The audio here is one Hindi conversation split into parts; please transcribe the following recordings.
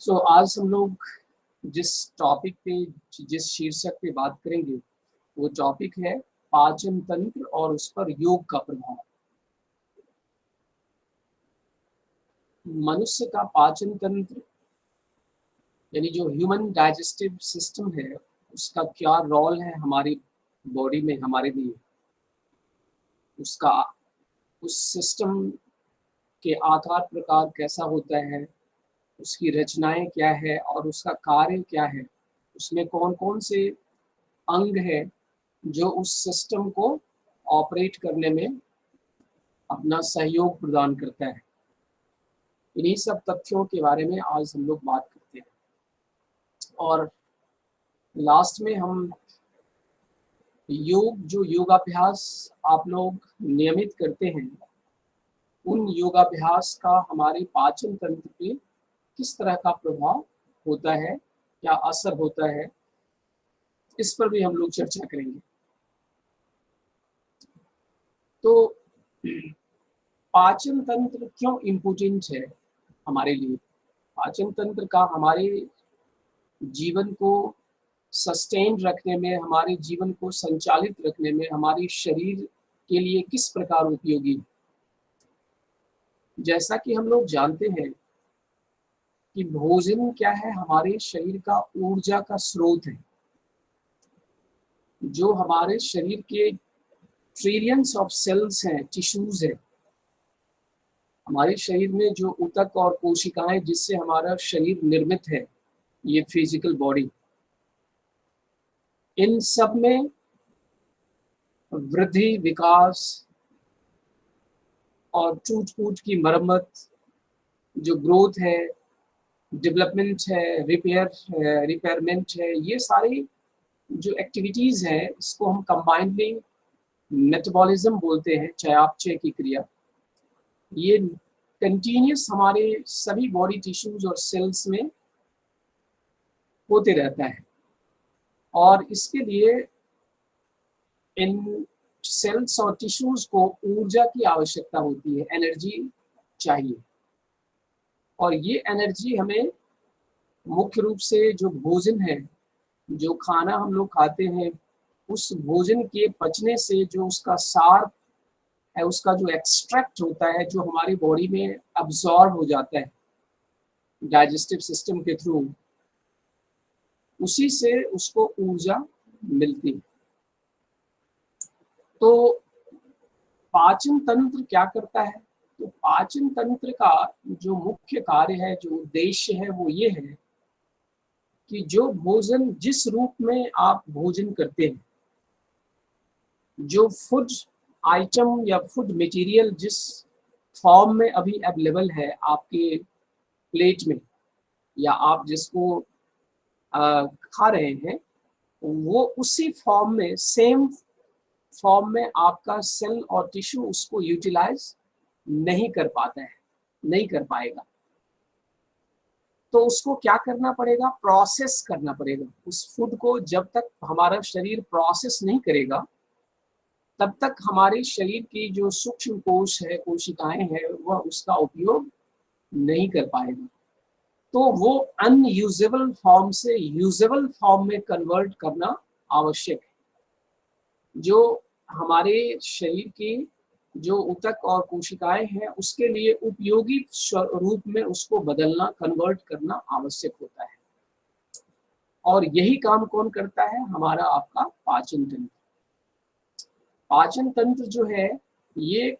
आज हम लोग जिस टॉपिक पे जिस शीर्षक पे बात करेंगे वो टॉपिक है पाचन तंत्र और उस पर योग का प्रभाव। मनुष्य का पाचन तंत्र यानी जो ह्यूमन डाइजेस्टिव सिस्टम है उसका क्या रोल है हमारी बॉडी में, हमारे लिए। उसका उस सिस्टम के आकार प्रकार कैसा होता है, उसकी रचनाएं क्या है और उसका कार्य क्या है, उसमें कौन कौन से अंग है जो उस सिस्टम को ऑपरेट करने में अपना सहयोग प्रदान करता है। इन्हीं सब तथ्यों के बारे में आज हम लोग बात करते हैं। और लास्ट में हम जो योगाभ्यास आप लोग नियमित करते हैं उन योगाभ्यास का हमारे पाचन तंत्र पे किस तरह का प्रभाव होता है, क्या असर होता है, इस पर भी हम लोग चर्चा करेंगे। तो पाचन तंत्र क्यों इम्पोर्टेंट है हमारे लिए? पाचन तंत्र का हमारे जीवन को सस्टेन रखने में, हमारे जीवन को संचालित रखने में, हमारे शरीर के लिए किस प्रकार उपयोगी। जैसा कि हम लोग जानते हैं कि भोजन क्या है, हमारे शरीर का ऊर्जा का स्रोत है। जो हमारे शरीर के ट्रिलियंस ऑफ सेल्स हैं, टिश्यूज है, हमारे शरीर में जो ऊतक और कोशिकाएं जिससे हमारा शरीर निर्मित है, ये फिजिकल बॉडी, इन सब में वृद्धि, विकास और टूट फूट की मरम्मत, जो ग्रोथ है, डेवलपमेंट है, रिपेयरमेंट है, ये सारी जो एक्टिविटीज हैं इसको हम कंबाइंडली मेटाबॉलिज्म बोलते हैं, चयापचय की क्रिया। ये कंटिन्यूस हमारे सभी बॉडी टिश्यूज और सेल्स में होते रहता है और इसके लिए इन सेल्स और टिश्यूज को ऊर्जा की आवश्यकता होती है, एनर्जी चाहिए। और ये एनर्जी हमें मुख्य रूप से जो भोजन है, जो खाना हम लोग खाते हैं, उस भोजन के पचने से जो उसका सार है, उसका जो एक्सट्रैक्ट होता है, जो हमारी बॉडी में अब्सॉर्ब हो जाता है डाइजेस्टिव सिस्टम के थ्रू, उसी से उसको ऊर्जा मिलती है। तो पाचन तंत्र क्या करता है? तो पाचन तंत्र का जो मुख्य कार्य है, जो उद्देश्य है, वो ये है कि जो भोजन, जिस रूप में आप भोजन करते हैं, जो फूड आइटम या फूड मटेरियल जिस फॉर्म में अभी अवेलेबल है आपके प्लेट में, या आप जिसको खा रहे हैं, वो उसी फॉर्म में, सेम फॉर्म में आपका सेल और टिश्यू उसको यूटिलाइज नहीं कर पाता है, नहीं कर पाएगा। तो उसको क्या करना पड़ेगा? प्रोसेस करना पड़ेगा। उस फूड को जब तक हमारा शरीर प्रोसेस नहीं करेगा तब तक हमारे शरीर की जो सूक्ष्म कोश है, कोशिकाएं हैं, वह उसका उपयोग नहीं कर पाएगा। तो वो अनयूजेबल फॉर्म से यूजेबल फॉर्म में कन्वर्ट करना आवश्यक है। जो हमारे शरीर की जो ऊतक और कोशिकाएं हैं उसके लिए उपयोगी रूप में उसको बदलना, कन्वर्ट करना आवश्यक होता है। और यही काम कौन करता है? हमारा आपका पाचन तंत्र। पाचन तंत्र जो है, ये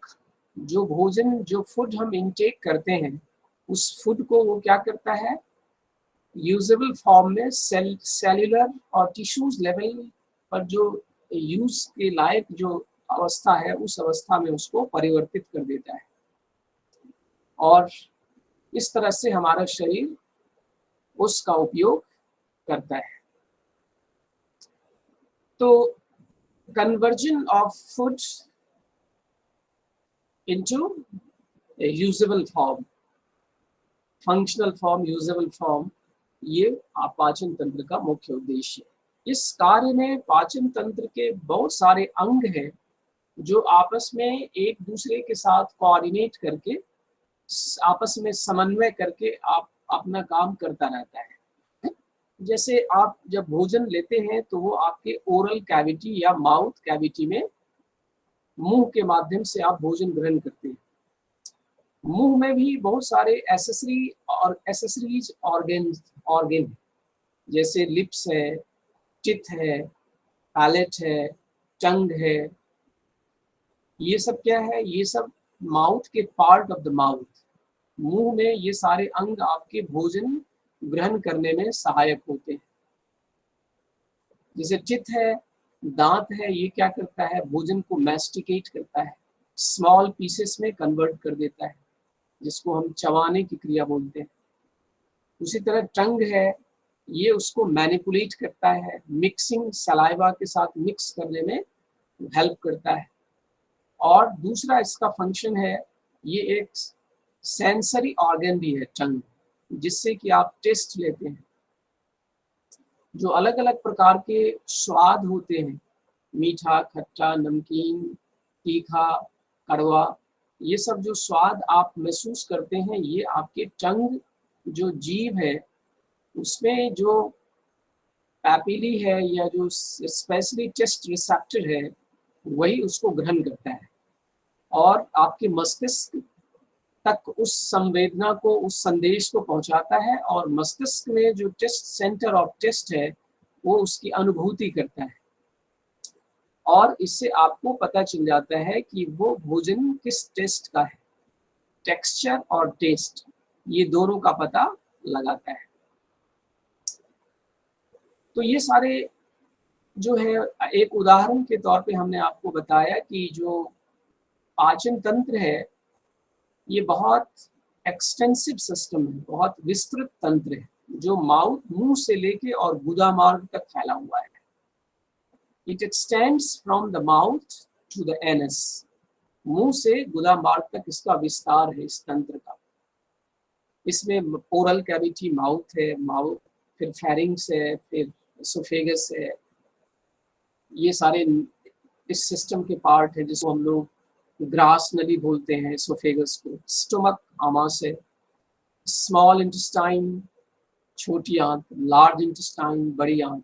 जो भोजन, जो फूड हम इनटेक करते हैं, उस फूड को वो क्या करता है? यूजेबल फॉर्म में सेल्यूलर और टिश्यूज लेवल पर जो यूज के लायक जो अवस्था है, उस अवस्था में उसको परिवर्तित कर देता है। और इस तरह से हमारा शरीर उसका उपयोग करता है। तो conversion of food into usable form, functional form, usable form, ये पाचन तंत्र का मुख्य उद्देश्य है। इस कार्य में पाचन तंत्र के बहुत सारे अंग हैं जो आपस में एक दूसरे के साथ कोऑर्डिनेट करके, आपस में समन्वय करके आप अपना काम करता रहता है। जैसे आप जब भोजन लेते हैं तो वो आपके ओरल कैविटी या माउथ कैविटी में, मुंह के माध्यम से आप भोजन ग्रहण करते हैं। मुंह में भी बहुत सारे एसेसरीज ऑर्गन, जैसे लिप्स है, टिथ है, पैलेट है, टंग है। ये सब क्या है? ये सब माउथ के पार्ट ऑफ द माउथ, मुंह में ये सारे अंग आपके भोजन ग्रहण करने में सहायक होते हैं। जैसे टिथ है, दांत है, ये क्या करता है? भोजन को मैस्टिकेट करता है, स्मॉल पीसेस में कन्वर्ट कर देता है, जिसको हम चबाने की क्रिया बोलते हैं। उसी तरह टंग है, ये उसको मैनिपुलेट करता है, मिक्सिंग सलाइवा के साथ मिक्स करने में हेल्प करता है। और दूसरा इसका फंक्शन है, ये एक सेंसरी ऑर्गन भी है टंग, जिससे कि आप टेस्ट लेते हैं। जो अलग अलग प्रकार के स्वाद होते हैं, मीठा, खट्टा, नमकीन, तीखा, कड़वा, ये सब जो स्वाद आप महसूस करते हैं, ये आपके टंग जो जीभ है उसमें जो पैपिली है या जो स्पेशली टेस्ट रिसेप्टर है, वही उसको ग्रहण करता है और आपके मस्तिष्क तक उस संवेदना को, उस संदेश को पहुंचाता है, और मस्तिष्क में जो टेस्ट सेंटर ऑफ टेस्ट है वो उसकी अनुभूति करता है, और इससे आपको पता चल जाता है कि वो भोजन किस टेस्ट का है। टेक्सचर और टेस्ट, ये दोनों का पता लगाता है। तो ये सारे जो है, एक उदाहरण के तौर पे हमने आपको बताया कि जो पाचन तंत्र है ये बहुत एक्सटेंसिव सिस्टम है, बहुत विस्तृत तंत्र है, जो मुंह से लेके और गुदा मार्ग तक फैला हुआ है। It extends from the mouth to the anus, मुंह से गुदा मार्ग तक इसका विस्तार है इस तंत्र का। इसमें ओरल कैविटी माउथ है, माउथ, फिर फेरिंग्स है, फिर एसोफेगस है, ये सारे इस सिस्टम के पार्ट है, जिसको हम लोग ग्रास नली बोलते हैं एसोफेगस को। स्टमक आमास है, स्मॉल इंटेस्टाइन छोटी आंत, लार्ज इंटेस्टाइन बड़ी आंत।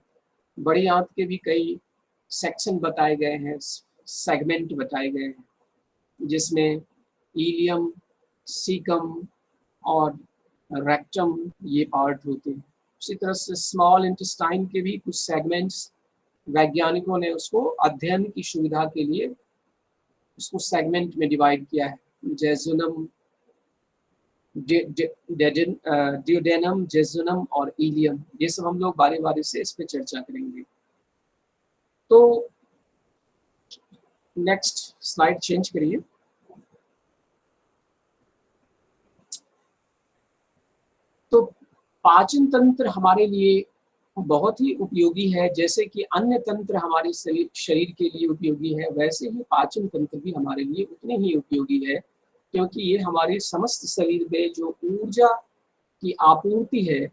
बड़ी आंत के भी कई सेक्शन बताए गए हैं, सेगमेंट बताए गए हैं, जिसमें इलियम, सीकम और रेक्टम ये पार्ट होते हैं। उसी तरह से स्मॉल इंटेस्टाइन के भी कुछ सेगमेंट्स, वैज्ञानिकों ने उसको अध्ययन की सुविधा के लिए उसको सेगमेंट में डिवाइड किया है। जेजुनम, डियोडेनम, जेजुनम और इलियम, ये सब हम लोग बारी बारी से इस पे चर्चा करेंगे। तो नेक्स्ट स्लाइड चेंज करिए। तो पाचन तंत्र हमारे लिए बहुत ही उपयोगी है। जैसे कि अन्य तंत्र हमारे शरीर के लिए उपयोगी है, वैसे ही पाचन तंत्र भी हमारे लिए उतने ही उपयोगी है, क्योंकि ये हमारे समस्त शरीर में जो ऊर्जा की आपूर्ति है,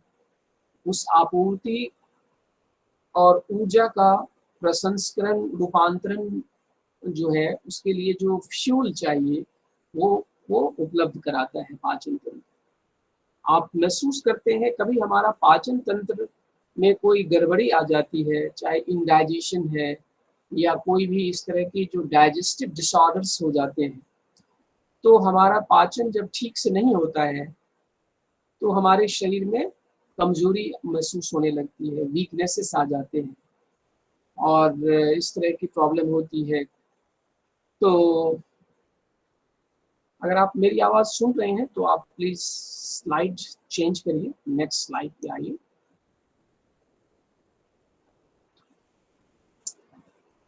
उस आपूर्ति और ऊर्जा का प्रसंस्करण, रूपांतरण जो है, उसके लिए जो फ्यूल चाहिए वो उपलब्ध कराता है पाचन तंत्र। आप महसूस करते हैं कभी हमारा पाचन तंत्र में कोई गड़बड़ी आ जाती है, चाहे इंडाइजेशन है या कोई भी इस तरह की जो डाइजेस्टिव डिसऑर्डर्स हो जाते हैं, तो हमारा पाचन जब ठीक से नहीं होता है तो हमारे शरीर में कमजोरी महसूस होने लगती है, वीकनेसेस आ जाते हैं और इस तरह की प्रॉब्लम होती है। तो अगर आप मेरी आवाज़ सुन रहे हैं तो आप प्लीज़ स्लाइड चेंज करिए, नेक्स्ट स्लाइड पे आइए।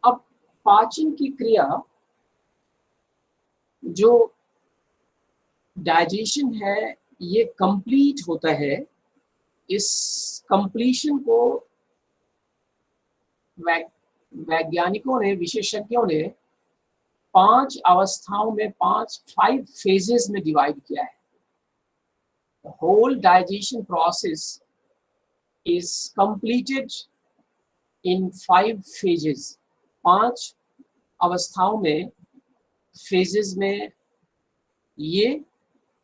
अब पाचन की क्रिया, जो डाइजेशन है, ये कंप्लीट होता है। इस कंप्लीशन को वैज्ञानिकों ने, विशेषज्ञों ने 5 अवस्थाओं में, 5 फेजेस में डिवाइड किया है। The whole digestion process is completed in 5 phases. 5 अवस्थाओं में, फेजेस में ये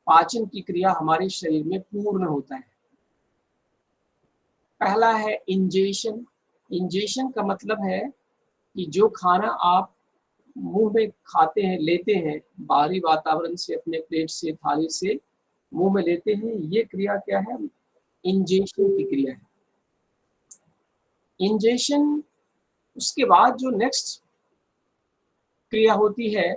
पाचन की क्रिया हमारे शरीर में पूर्ण होता है। पहला है इंजेशन। इंजेशन का मतलब है कि जो खाना आप मुंह में खाते हैं, लेते हैं, बाहरी वातावरण से, अपने पेट से, थाली से मुंह में लेते हैं, ये क्रिया क्या है? इंजेशन की क्रिया है। इंजेशन, उसके बाद जो नेक्स्ट क्रिया होती है,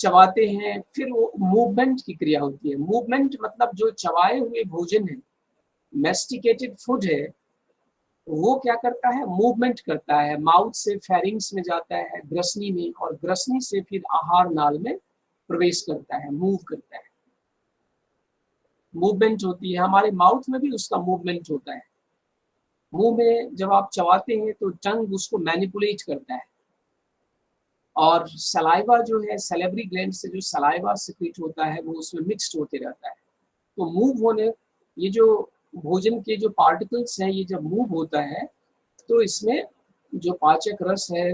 चबाते हैं, फिर वो मूवमेंट की क्रिया होती है। मूवमेंट मतलब जो चबाए हुए भोजन है, मेस्टिकेटेड फूड है, वो क्या करता है? मूवमेंट करता है, माउथ से फेरिंग्स में जाता है, ग्रसनी में, और ग्रसनी से फिर आहार नाल में प्रवेश करता है, मूव करता है। मूवमेंट होती है, हमारे माउथ में भी उसका मूवमेंट होता है। मुंह में जब आप चबाते हैं तो टंग उसको मैनिपुलेट करता है, और सलाइवा जो है, सैलिवरी ग्लैंड से जो सलाइवा सिक्रीट होता है वो उसमें मिक्स्ड होते रहता है। तो मूव होने, ये जो भोजन के जो पार्टिकल्स हैं, ये जब मूव होता है तो इसमें जो पाचक रस है,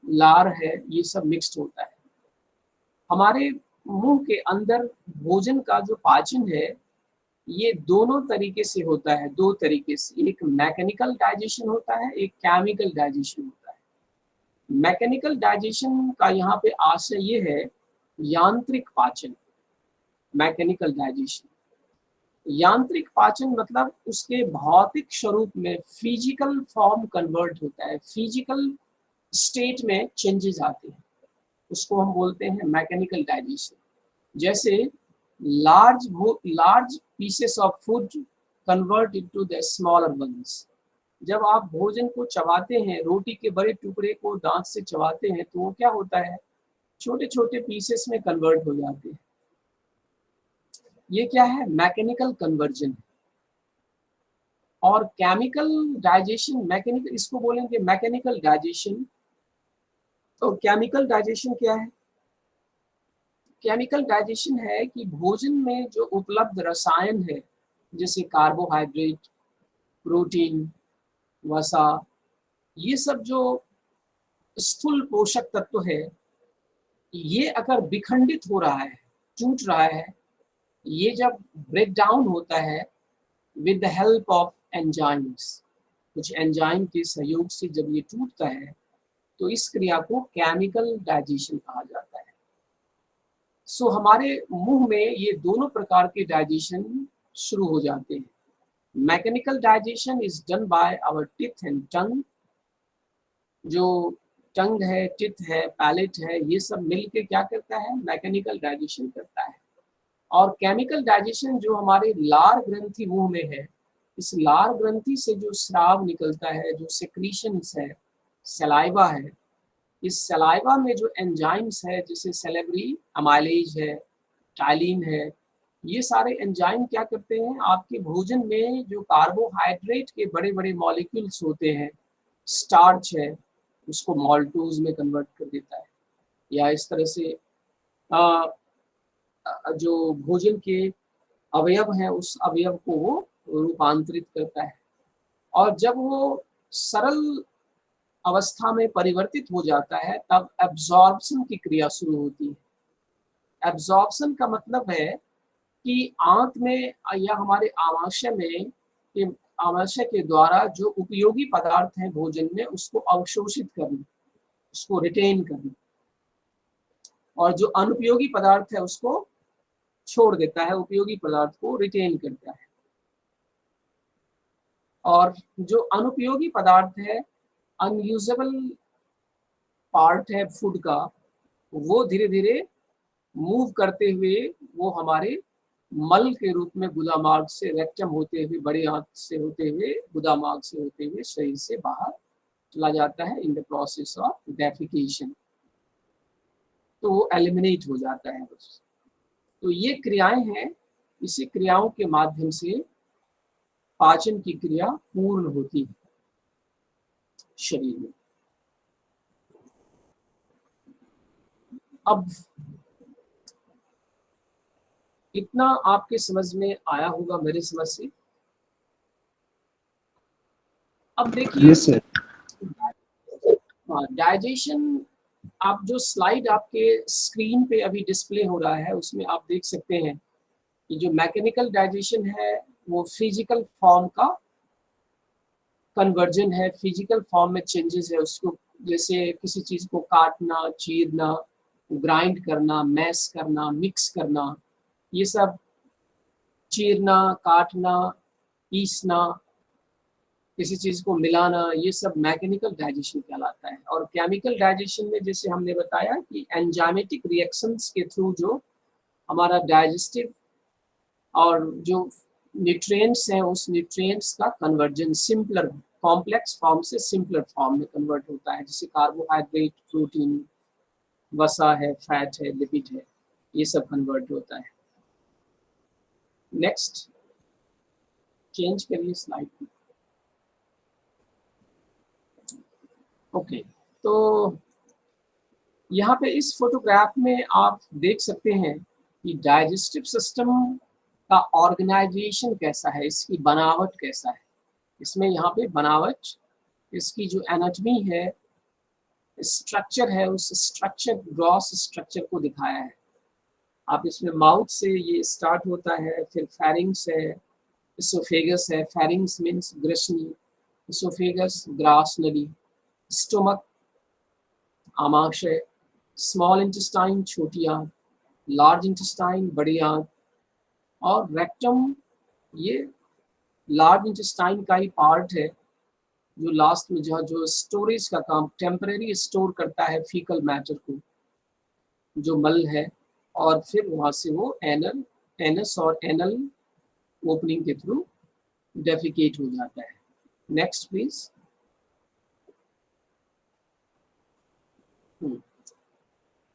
लार है, ये सब मिक्स्ड होता है। हमारे मुंह के अंदर भोजन का जो पाचन है, ये दोनों तरीके से होता है, दो तरीके से। एक मैकेनिकल डाइजेशन होता है, एक केमिकल डाइजेशन होता है। मैकेनिकल डाइजेशन का यहाँ पे आशय ये है, यांत्रिक पाचन। मैकेनिकल डाइजेशन, यांत्रिक पाचन मतलब उसके भौतिक स्वरूप में फिजिकल फॉर्म कन्वर्ट होता है, फिजिकल स्टेट में चेंजेस आते हैं, उसको हम बोलते हैं मैकेनिकल डाइजेशन। जैसे large pieces of food convert into the smaller once. जब आप भोजन को चबाते हैं, रोटी के बड़े टुकड़े को दांत से चबाते हैं, तो वो क्या होता है? छोटे छोटे पीसेस में कन्वर्ट हो जाते हैं। ये क्या है? Mechanical conversion. और केमिकल डाइजेशन, मैकेनिकल, इसको बोलेंगे मैकेनिकल डाइजेशन। तो केमिकल डाइजेशन क्या है? केमिकल डाइजेशन है कि भोजन में जो उपलब्ध रसायन है, जैसे कार्बोहाइड्रेट, प्रोटीन, वसा, ये सब जो स्थूल पोषक तत्व है, ये अगर विखंडित हो रहा है, टूट रहा है, ये जब ब्रेक डाउन होता है with the help of enzymes, कुछ एंजाइम के सहयोग से जब ये टूटता है, तो इस क्रिया को केमिकल डाइजेशन कहा जाता है। सो हमारे मुंह में ये दोनों प्रकार के डाइजेशन शुरू हो जाते हैं। Mechanical digestion is done by our teeth and tongue. जो टंग है, टिथ है, पैलेट है, ये सब मिलके क्या करता है? मैकेनिकल डाइजेशन करता है। और केमिकल डाइजेशन जो हमारे लार ग्रंथि मुंह में है, इस लार ग्रंथि से जो स्राव निकलता है, जो सेक्रीशंस है, सलाइवा है, इस सलाइवा में जो एंजाइम्स है, जैसे सेलेब्री अमाइलेज है, टाइलिन है, ये सारे एंजाइम क्या करते हैं? आपके भोजन में जो कार्बोहाइड्रेट के बड़े बड़े मॉलिक्यूल्स होते हैं, स्टार्च है, उसको माल्टोज में कन्वर्ट कर देता है, या इस तरह से जो भोजन के अवयव हैं, उस अवयव को वो रूपांतरित करता है। और जब वो सरल अवस्था में परिवर्तित हो जाता है, तब एब्जॉर्प्शन की क्रिया शुरू होती है। एब्जॉर्प्शन का मतलब है कि आंत में या हमारे आमाशय में, आमाशय के द्वारा जो उपयोगी पदार्थ हैं भोजन में, उसको अवशोषित करना, उसको रिटेन करना, और जो अनुपयोगी पदार्थ है उसको छोड़ देता है, उपयोगी पदार्थ को रिटेन करता है। और जो अनुपयोगी पदार्थ है, अनयूजेबल पार्ट है फूड का, वो धीरे धीरे मूव करते हुए वो हमारे मल के रूप में गुदामार्ग से, रेक्टम होते हुए, बड़े आंत से होते हुए, गुदामार्ग से होते हुए शरीर से बाहर चला जाता है in the process of defecation. तो वो एलिमिनेट हो जाता है बस। तो ये क्रियाएं हैं, इसी क्रियाओं के माध्यम से पाचन की क्रिया पूर्ण होती है शरीर में। अब इतना आपके समझ में आया होगा मेरी समझ से। अब देखिए, डाइजेशन, आप जो स्लाइड आपके स्क्रीन पे अभी डिस्प्ले हो रहा है, उसमें आप देख सकते हैं कि जो मैकेनिकल डाइजेशन है वो फिजिकल फॉर्म का कन्वर्जन है, फिजिकल फॉर्म में चेंजेस है उसको, जैसे किसी चीज़ को काटना, चीरना, ग्राइंड करना, मैश करना, मिक्स करना, ये सब चीरना, काटना, पीसना, किसी चीज़ को मिलाना, ये सब मैकेनिकल डाइजेशन कहलाता है। और केमिकल डाइजेशन में जैसे हमने बताया कि एंजाइमेटिक रिएक्शंस के थ्रू जो हमारा डाइजेस्टिव और जो न्यूट्रिएंट्स हैं उस न्यूट्रिएंट्स का कन्वर्जन सिंपलर कॉम्प्लेक्स फॉर्म से सिंपलर फॉर्म में कन्वर्ट होता है, जैसे कार्बोहाइड्रेट, प्रोटीन, वसा है, फैट है, लिपिड है, ये सब कन्वर्ट होता है। नेक्स्ट चेंज करिए स्लाइड। ओके, तो यहाँ पे इस फोटोग्राफ में आप देख सकते हैं कि डाइजेस्टिव सिस्टम का ऑर्गेनाइजेशन कैसा है, इसकी बनावट कैसा है। इसमें यहाँ पे बनावट, इसकी जो एनाटॉमी है, स्ट्रक्चर है, उस स्ट्रक्चर, ग्रॉस स्ट्रक्चर को दिखाया है। आप इसमें माउथ से ये स्टार्ट होता है, फिर फेरिंग्स है, इसोफेगस है, फेरिंग्स मीन्स ग्रसनी, इसोफेगस ग्रास नली, स्टोमक आमाशय, स्मॉल इंटेस्टाइन छोटी आंत, लार्ज इंटेस्टाइन बड़ी आंत, और रेक्टम ये लार्ज इंटेस्टाइन का ही पार्ट है जो लास्ट में जो स्टोरेज का काम, टेम्परेरी स्टोर करता है फीकल मैटर को, जो मल है, और फिर वहाँ से वो एनस और एनल ओपनिंग के थ्रू डेफिकेट हो जाता है। Next please.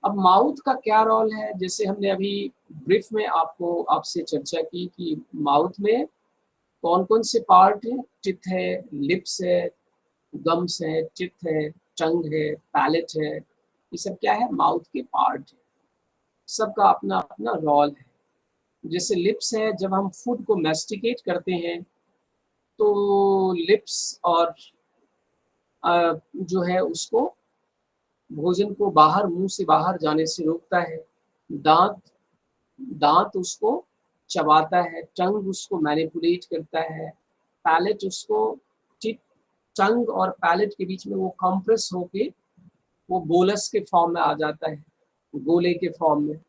अब माउथ का क्या रोल है, जैसे हमने अभी ब्रीफ में आपसे चर्चा की कि माउथ में कौन कौन से पार्ट हैं। टिथ है, लिप्स है, गम्स है, टिथ है, टंग है, पैलेट है, ये सब क्या है, माउथ के पार्ट है। सबका अपना अपना रोल है। जैसे लिप्स है, जब हम फूड को मैस्टिकेट करते हैं तो लिप्स और जो है उसको, भोजन को बाहर, मुंह से बाहर जाने से रोकता है। दांत दांत उसको चबाता है, टंग उसको मैनिपुलेट करता है, पैलेट उसको, टंग और पैलेट के बीच में वो कंप्रेस होके वो बोलस के फॉर्म में आ जाता है, गोले के फॉर्म में।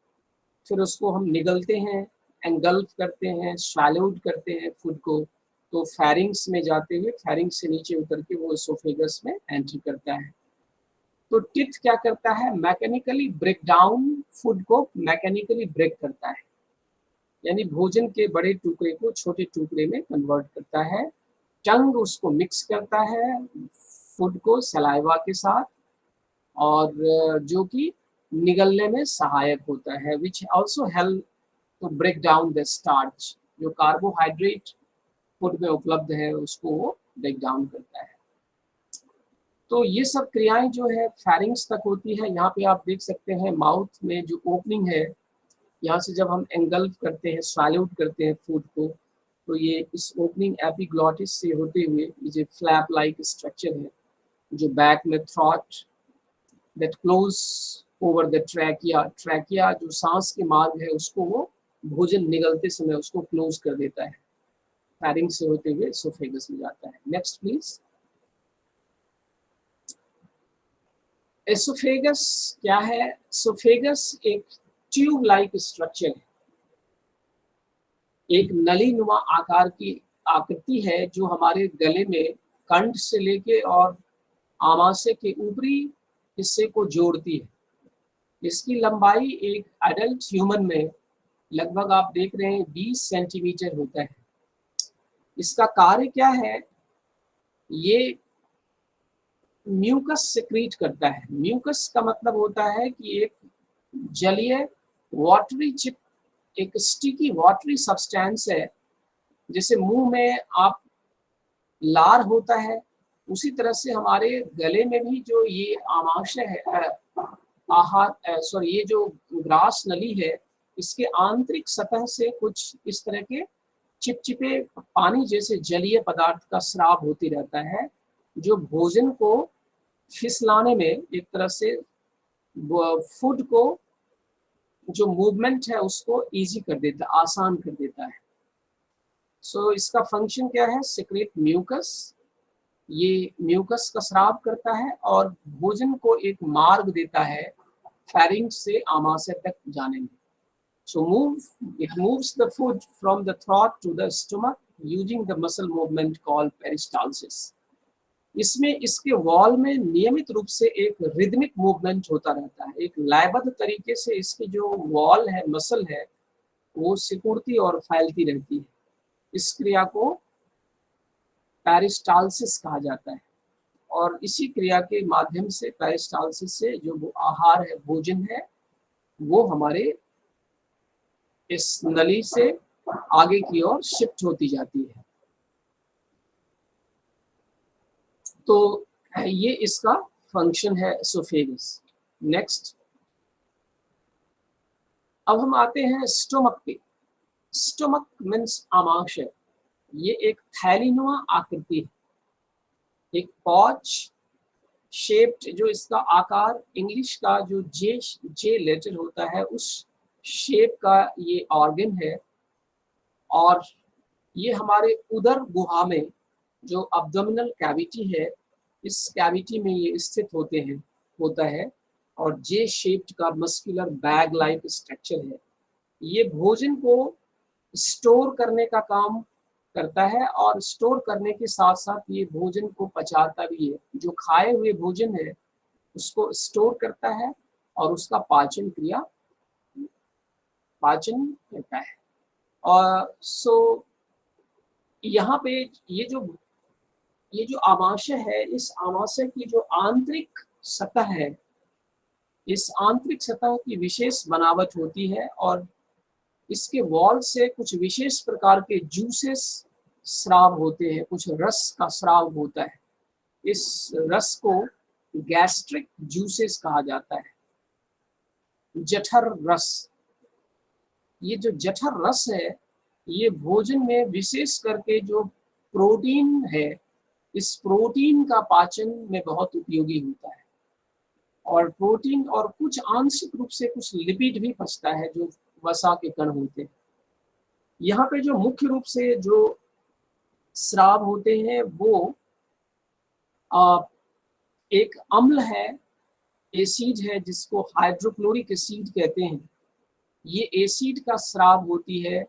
फिर उसको हम निगलते हैं, एंगल्फ करते हैं, स्वैलोड करते हैं फूड को, तो फेरिंग्स में जाते हुए फेरिंग्स से नीचे उतर के वो एसोफेगस में एंट्री करता है। तो टिथ क्या करता है, मैकेनिकली ब्रेक डाउन, फूड को मैकेनिकली ब्रेक करता है, यानी भोजन के बड़े टुकड़े को छोटे टुकड़े में कन्वर्ट करता है। टंग उसको मिक्स करता है फूड को सलाइवा के साथ, और जो कि निगलने में सहायक होता है, which also help to break down the starch, जो कार्बोहाइड्रेट फूड में उपलब्ध है उसको वो ब्रेक डाउन करता है। तो ये सब क्रियाएं जो है फेरिंग्स तक होती है। यहाँ पे आप देख सकते हैं माउथ में जो ओपनिंग है, यहाँ से जब हम एंगल्फ करते हैं, स्वैल्यूड करते हैं फूड को, तो ये इस ओपनिंग एपिग्लॉटिस से होते हुए ये फ्लैप लाइक स्ट्रक्चर है, जो बैक में throat that close over the trachea, trachea जो सांस के मार्ग है उसको वो भोजन निगलते समय उसको क्लोज कर देता है, फेरिंग से होते हुए एसोफेगस में जाता है। Next please. एसोफेगस क्या है, एसोफेगस एक ट्यूब लाइक स्ट्रक्चर है, एक नली नुमा आकार की आकृति है जो हमारे गले में कंठ से लेके और आमाशय के ऊपरी हिस्से को जोड़ती है। इसकी लंबाई एक एडल्ट ह्यूमन में लगभग आप देख रहे हैं 20 सेंटीमीटर होता है। इसका कार्य क्या है, ये म्यूकस सिक्रीट करता है। म्यूकस का मतलब होता है कि एक जलीय वाटरी चिप, एक स्टिकी वाटरी सब्सटेंस है, जैसे मुंह में आप लार होता है, उसी तरह से हमारे गले में भी जो ये आमाशय है, ये जो ग्रास नली है, इसके आंतरिक सतह से कुछ इस तरह के चिपचिपे पानी जैसे जलीय पदार्थ का स्राव होती रहता है, जो भोजन को फिसलाने में एक तरह से फूड को जो मूवमेंट है उसको इजी कर देता है, आसान कर देता है। सो इसका फंक्शन क्या है, सिक्रेट म्यूकस ये म्यूकस का स्राव करता है और भोजन को एक मार्ग देता है फेरिंक्स से आमाशय तक जाने में। So it moves the food from the throat to the stomach using the muscle movement called peristalsis. इसमें इसके वॉल में नियमित रूप से एक रिदमिक मूवमेंट होता रहता है, एक लयबद्ध तरीके से इसकी जो वॉल है, मसल है, वो सिकुड़ती और फैलती रहती है। इस क्रिया को पेरिस्टालसिस कहा जाता है और इसी क्रिया के माध्यम से पेरिस्टालसिस से जो आहार है, भोजन है, वो हमारे इस नली से आगे की ओर शिफ्ट होती जाती है। तो ये इसका फंक्शन है एसोफेगस। नेक्स्ट, अब हम आते हैं स्टोमक पे। स्टोमक मीन्स आमाशय। ये एक थैलीनुमा आकृति है, एक पॉच शेप्ड, जो इसका आकार इंग्लिश का जो जे लेटर होता है उस शेप का ये ऑर्गन है और ये हमारे उदर गुहा में जो अब्डोमिनल कैविटी है, इस कैविटी में ये स्थित होता है और जे शेप्ड का मस्कुलर बैग लाइक स्ट्रक्चर है। ये भोजन को स्टोर करने का काम करता है और स्टोर करने के साथ साथ ये भोजन को पचाता भी है। जो खाए हुए भोजन है उसको स्टोर करता है और उसका पाचन करता है। और यहाँ पे ये जो आमाशय है, इस आमाशय की जो आंतरिक सतह है, इस आंतरिक सतह की विशेष बनावट होती है और इसके वॉल से कुछ विशेष प्रकार के जूसेस स्राव होते हैं, कुछ रस का स्राव होता है। इस रस को गैस्ट्रिक जूसेस कहा जाता है। जठर रस, ये जो जठर रस है, ये भोजन में विशेष करके जो प्रोटीन है, इस प्रोटीन का पाचन में बहुत उपयोगी होता है और प्रोटीन और कुछ आंशिक रूप से कुछ लिपिड भी पचता है जो वसा के कण होते हैं। यहाँ पे जो मुख्य रूप से जो स्राव होते हैं वो एक अम्ल है, एसिड है, जिसको हाइड्रोक्लोरिक एसिड कहते हैं। ये एसिड का स्राव होती है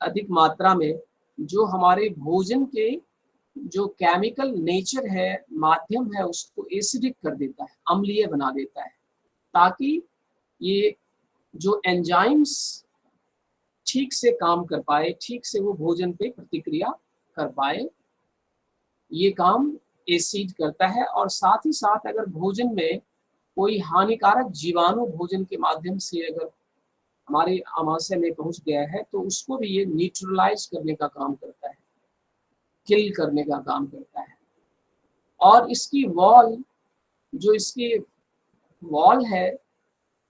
अधिक मात्रा में, जो हमारे भोजन के जो केमिकल नेचर है, माध्यम है, उसको एसिडिक कर देता है, अम्लीय बना देता है, ताकि ये जो एंजाइम्स ठीक से काम कर पाए, ठीक से वो भोजन पे प्रतिक्रिया कर पाए। ये काम एसिड करता है और साथ ही साथ अगर भोजन में कोई हानिकारक जीवाणु भोजन के माध्यम से अगर हमारे आमाशय में पहुंच गया है तो उसको भी ये न्यूट्रलाइज करने का काम करता है, किल करने का काम करता है। और इसकी वॉल, जो इसकी वॉल है,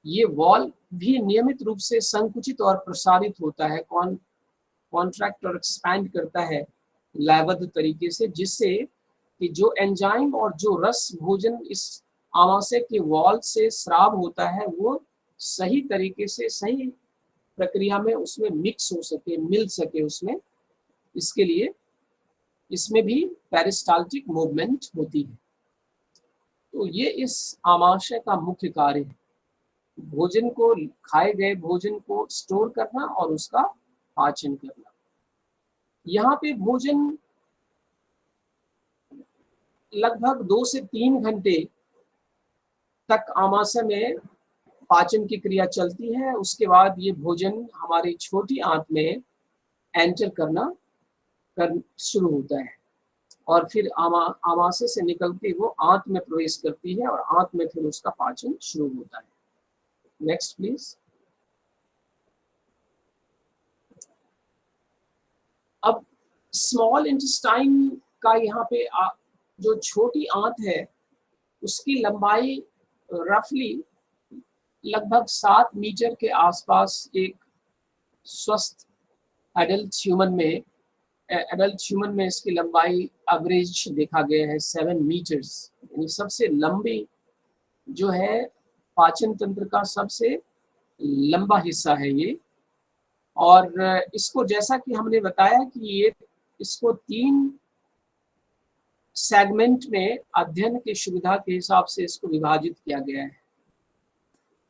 ये वॉल भी नियमित रूप से संकुचित और प्रसारित होता है, कॉन्ट्रैक्ट और एक्सपैंड करता है लयबद्ध तरीके से, जिससे कि जो एंजाइम और जो रस भोजन इस आमाशय के वॉल से स्राव होता है वो सही तरीके से, सही प्रक्रिया में उसमें मिक्स हो सके, मिल सके उसमें। इसके लिए इसमें भी पेरिस्टाल्टिक मूवमेंट होती है। तो ये इस आमाशय का मुख्य कार्य है, भोजन को, खाए गए भोजन को स्टोर करना और उसका पाचन करना। यहाँ पे भोजन लगभग 2 से 3 घंटे तक आमाशय में पाचन की क्रिया चलती है। उसके बाद ये भोजन हमारी छोटी आंत में एंटर करना शुरू होता है और फिर आमाशय से निकलती वो आंत में प्रवेश करती है और आंत में फिर उसका पाचन शुरू होता है। Next please. अब स्मॉल इंटेस्टाइन का यहाँ पे जो छोटी आंत है उसकी लंबाई रफली लगभग 7 मीटर के आसपास एक स्वस्थ एडल्ट ह्यूमन में इसकी लंबाई एवरेज देखा गया है 7 मीटर्स। यानी सबसे लंबी जो है पाचन तंत्र का सबसे लंबा हिस्सा है ये। और इसको जैसा कि हमने बताया कि ये इसको 3 सेगमेंट में अध्ययन की सुविधा के हिसाब से इसको विभाजित किया गया है।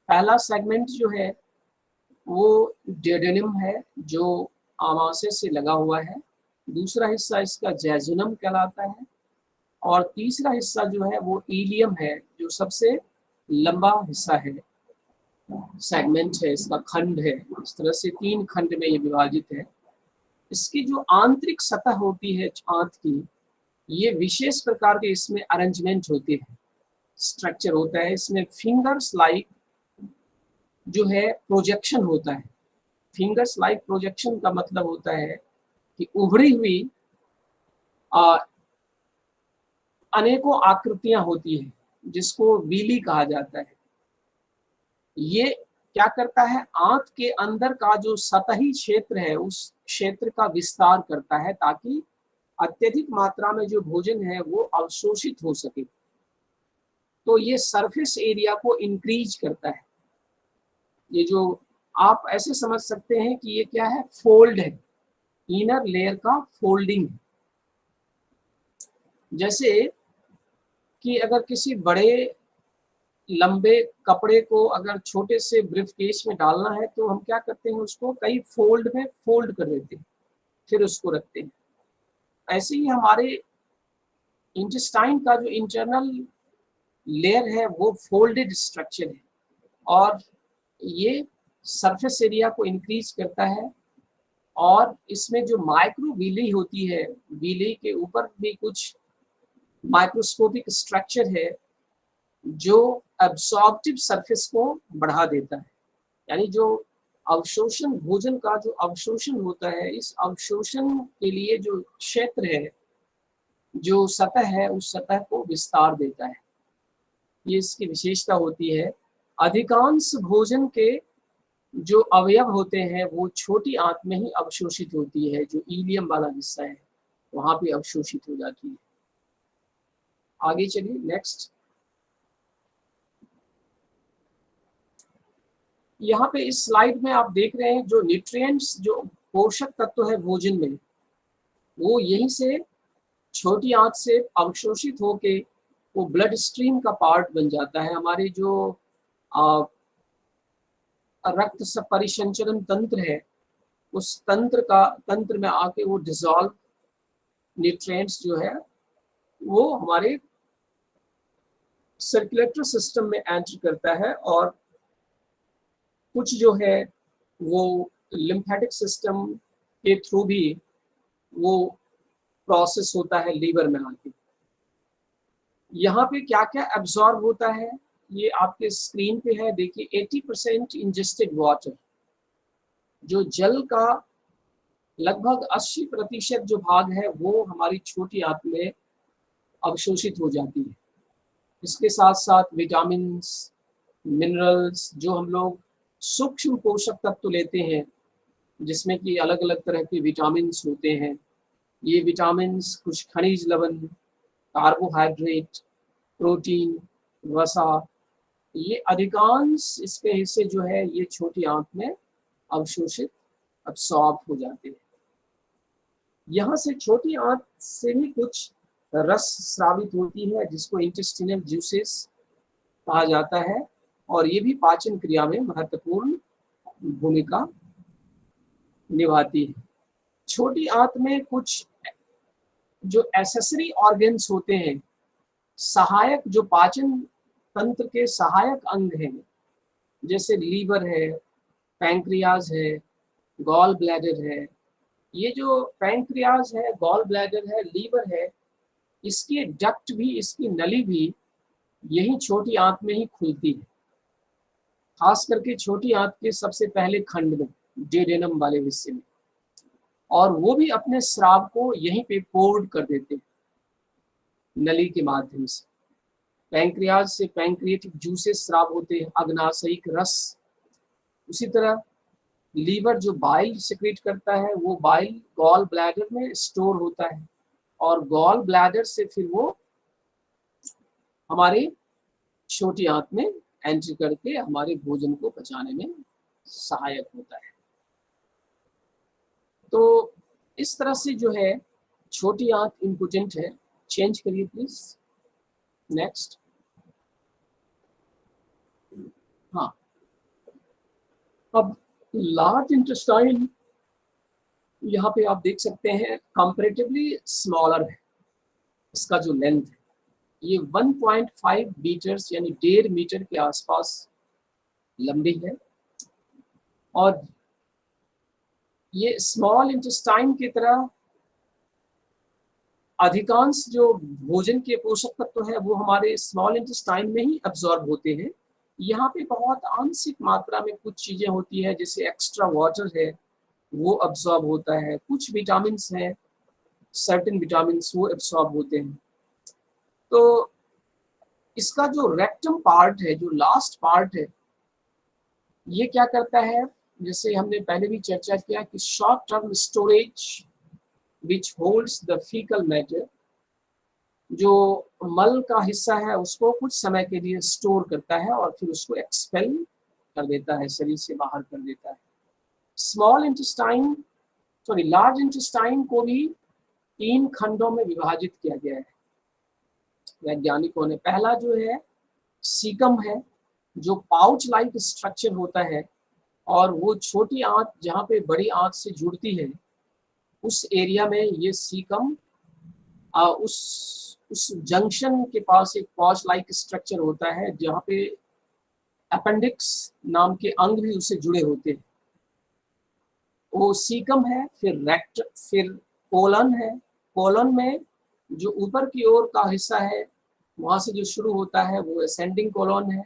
पहला सेगमेंट जो है वो डेडेनम है, जो आमाशय से लगा हुआ है। दूसरा हिस्सा इसका जैजुनम कहलाता है, और तीसरा हिस्सा जो है वो इलियम है, जो सबसे लंबा हिस्सा है, सेगमेंट है, इसका खंड है। इस तरह से 3 खंड में ये विभाजित है। इसकी जो आंतरिक सतह होती है आंत की, ये विशेष प्रकार के इसमें अरेंजमेंट होते हैं, स्ट्रक्चर होता है। इसमें फिंगर्स लाइक जो है प्रोजेक्शन होता है। फिंगर्स लाइक प्रोजेक्शन का मतलब होता है कि उभरी हुई अनेकों आकृतियां होती है, जिसको वीली कहा जाता है। ये क्या करता है, आंत के अंदर का जो सतही क्षेत्र है उस क्षेत्र का विस्तार करता है, ताकि अत्यधिक मात्रा में जो भोजन है वो अवशोषित हो सके। तो ये सरफेस एरिया को इंक्रीज करता है। ये जो आप ऐसे समझ सकते हैं कि ये क्या है, फोल्ड है, इनर लेयर का फोल्डिंग। जैसे कि अगर किसी बड़े लंबे कपड़े को अगर छोटे से ब्रीफकेस में डालना है, तो हम क्या करते हैं, उसको कई फोल्ड में फोल्ड कर देते हैं, फिर उसको रखते हैं। ऐसे ही हमारे इंटेस्टाइन का जो इंटरनल लेयर है वो फोल्डेड स्ट्रक्चर है, और ये सरफेस एरिया को इंक्रीज करता है। और इसमें जो माइक्रोविली होती है, विली के ऊपर भी कुछ माइक्रोस्कोपिक स्ट्रक्चर है जो एब्सॉर्प्टिव सरफेस को बढ़ा देता है। यानी जो अवशोषण, भोजन का जो अवशोषण होता है, इस अवशोषण के लिए जो क्षेत्र है, जो सतह है, उस सतह को विस्तार देता है। ये इसकी विशेषता होती है। अधिकांश भोजन के जो अवयव होते हैं वो छोटी आंत में ही अवशोषित होती है, जो इलियम वाला हिस्सा है वहां पे अवशोषित हो जाती है। आगे चलिए, नेक्स्ट। यहाँ पे इस स्लाइड में आप देख रहे हैं जो न्यूट्रिएंट्स, जो पोषक तत्व है भोजन में, वो यहीं से छोटी आंत से अवशोषित होके वो ब्लड स्ट्रीम का पार्ट बन जाता है। हमारे जो रक्त परिसंचरण तंत्र है, उस तंत्र में आके वो डिसॉल्व न्यूट्रिएंट्स जो है वो हमारे सर्कुलेटरी सिस्टम में एंटर करता है, और कुछ जो है वो लिम्फेटिक सिस्टम के थ्रू भी वो प्रोसेस होता है लीवर में आके। यहाँ पे क्या क्या एब्जॉर्ब होता है ये आपके स्क्रीन पे है, देखिए। 80% इंजेस्टेड वाटर, जो जल का लगभग 80% जो भाग है वो हमारी छोटी आंत में अवशोषित हो जाती है। इसके साथ साथ विटामिन्स, मिनरल्स, जो हम लोग सूक्ष्म पोषक तत्व लेते हैं, जिसमें कि अलग अलग तरह के विटामिन्स होते हैं। ये विटामिन्स कुछ खनिज लवण, कार्बोहाइड्रेट, प्रोटीन, वसा, ये अधिकांश इसके हिस्से जो है ये छोटी आंत में अवशोषित, अब्सॉर्ब हो जाते हैं। यहाँ से छोटी आंत से भी कुछ रस स्रावित होती है, जिसको इंटेस्टिनल जूसेस कहा जाता है, और ये भी पाचन क्रिया में महत्वपूर्ण भूमिका निभाती है। छोटी आंत में कुछ जो एसेसरी ऑर्गन्स होते हैं, सहायक, जो पाचन तंत्र के सहायक अंग हैं, जैसे लीवर है, पैंक्रियाज है, गॉल ब्लैडर है। ये जो पैंक्रियाज है, गॉल ब्लैडर है, लीवर है, इसके डक्ट भी, इसकी नली भी यही छोटी आंत में ही खुलती है। खास करके छोटी आंत के सबसे पहले खंड में, डेडेनम वाले हिस्से में, और वो भी अपने स्राव को यहीं पे पोर्ड कर देते हैं नली के माध्यम से। पैंक्रियाज से पैंक्रिएटिक जूसेस स्राव होते हैं, अग्नाशयिक रस। उसी तरह लीवर जो बाइल सिक्रीट करता है, वो बाइल गॉल ब्लैडर में स्टोर होता है, और गॉल ब्लैडर से फिर वो हमारी छोटी आंत में एंट्री करके हमारे भोजन को पचाने में सहायक होता है। तो इस तरह से जो है छोटी आंत इम्पोर्टेंट है। चेंज करिए प्लीज, नेक्स्ट। हाँ, अब लार्ज इंटेस्टाइन यहाँ पे आप देख सकते हैं कंपैरेटिवली स्मॉलर है, इसका जो लेंथ है ये 1.5 मीटर्स यानी 1.5 मीटर के आसपास लंबी है, और ये स्मॉल इंटेस्टाइन की तरह अधिकांश जो भोजन के पोषक तत्व है वो हमारे स्मॉल इंटेस्टाइन में ही अब्सॉर्ब होते हैं। यहाँ पे बहुत आंशिक मात्रा में कुछ चीजें होती है, जैसे एक्स्ट्रा वाटर है वो अब्सॉर्ब होता है, कुछ विटामिन हैं, सर्टेन विटामिन वो अब्सॉर्ब होते हैं। तो इसका जो रेक्टम पार्ट है, जो लास्ट पार्ट है, ये क्या करता है, जैसे हमने पहले भी चर्चा किया कि short term storage which holds the faecal matter, जो मल का हिस्सा है उसको कुछ समय के लिए स्टोर करता है और फिर उसको एक्सपेल कर देता है, शरीर से बाहर कर देता है। Small intestine sorry large intestine को भी 3 खंडों में विभाजित किया गया है वैज्ञानिकों ने। पहला जो है सीकम है, जो पाउच लाइक स्ट्रक्चर होता है, और वो छोटी आंत जहाँ पे बड़ी आंत से जुड़ती है उस एरिया में ये सीकम उस जंक्शन के पास एक पाउच लाइक स्ट्रक्चर होता है जहाँ पे अपेंडिक्स नाम के अंग भी उससे जुड़े होते हैं, वो सीकम है। फिर कोलन है, कोलन में जो ऊपर की ओर का हिस्सा है वहां से जो शुरू होता है वो असेंडिंग कोलन है।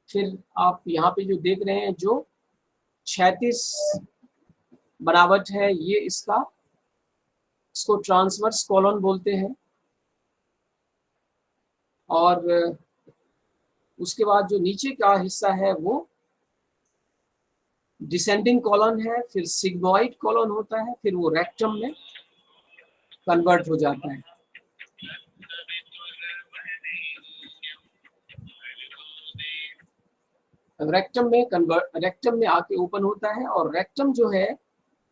फिर आप यहाँ पे जो देख रहे हैं जो क्षैतिज बनावट है ये इसको ट्रांसवर्स कोलन बोलते हैं। और उसके बाद जो नीचे का हिस्सा है वो डिसेंडिंग कॉलन है, फिर सिग्मोइड कॉलन होता है, फिर वो रेक्टम में कन्वर्ट हो जाता है। रेक्टम में आके ओपन होता है, और रेक्टम जो है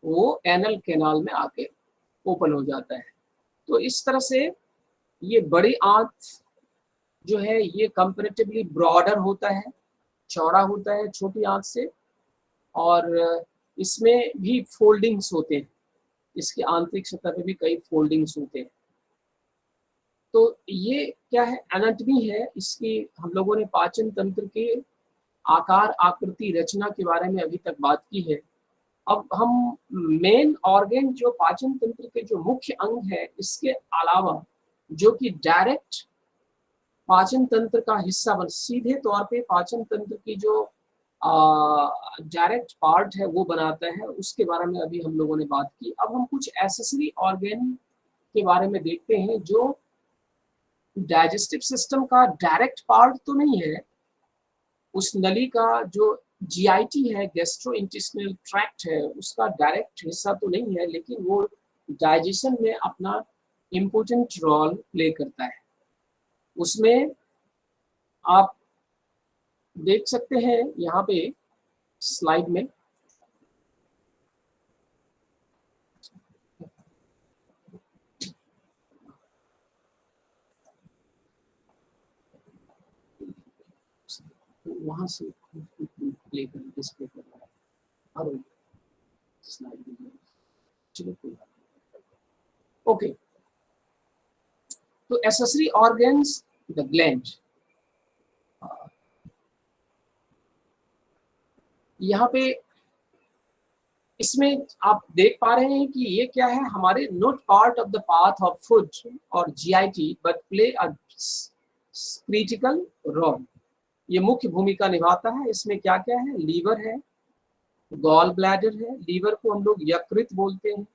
वो एनल कैनाल में आके ओपन हो जाता है। तो इस तरह से ये बड़ी आंत जो है ये कंपैरेटिवली ब्रॉडर होता है, चौड़ा होता है छोटी आंत से, और इसमें भी फोल्डिंग्स होते हैं, इसकी आंतरिक सतह पे भी कई फोल्डिंग्स होते हैं। तो ये क्या है, एनाटॉमी है इसकी। हम लोगों ने पाचन तंत्र के आकार आकृति रचना के बारे में अभी तक बात की है। अब हम मेन ऑर्गन जो पाचन तंत्र के जो मुख्य अंग है इसके अलावा जो कि डायरेक्ट पाचन तंत्र का हिस्सा बन सीधे तौर पे पाचन तंत्र की जो डायरेक्ट पार्ट है वो बनाता है, उसके बारे में अभी हम लोगों ने बात की। अब हम कुछ एक्सेसरी ऑर्गन के बारे में देखते हैं जो डाइजेस्टिव सिस्टम का डायरेक्ट पार्ट तो नहीं है, उस नली का जो जीआईटी है, गैस्ट्रोइंटेस्टिनल ट्रैक्ट है, उसका डायरेक्ट हिस्सा तो नहीं है, लेकिन वो डाइजेशन में अपना इम्पोर्टेंट रोल प्ले करता है। उसमें आप देख सकते हैं यहाँ पे स्लाइड में वहां से प्ले कर डिस्प्ले कर रहा है और स्लाइड में चलो ओके। तो एक्सेसरी ऑर्गन्स, द ग्लैंड, यहाँ पे इसमें आप देख पा रहे हैं कि ये क्या है, हमारे not part of the path of food और GIT but play a critical role. ये मुख्य भूमिका निभाता है। इसमें क्या क्या है, लीवर है, गॉल ब्लैडर है, लीवर को हम लोग यकृत बोलते हैं।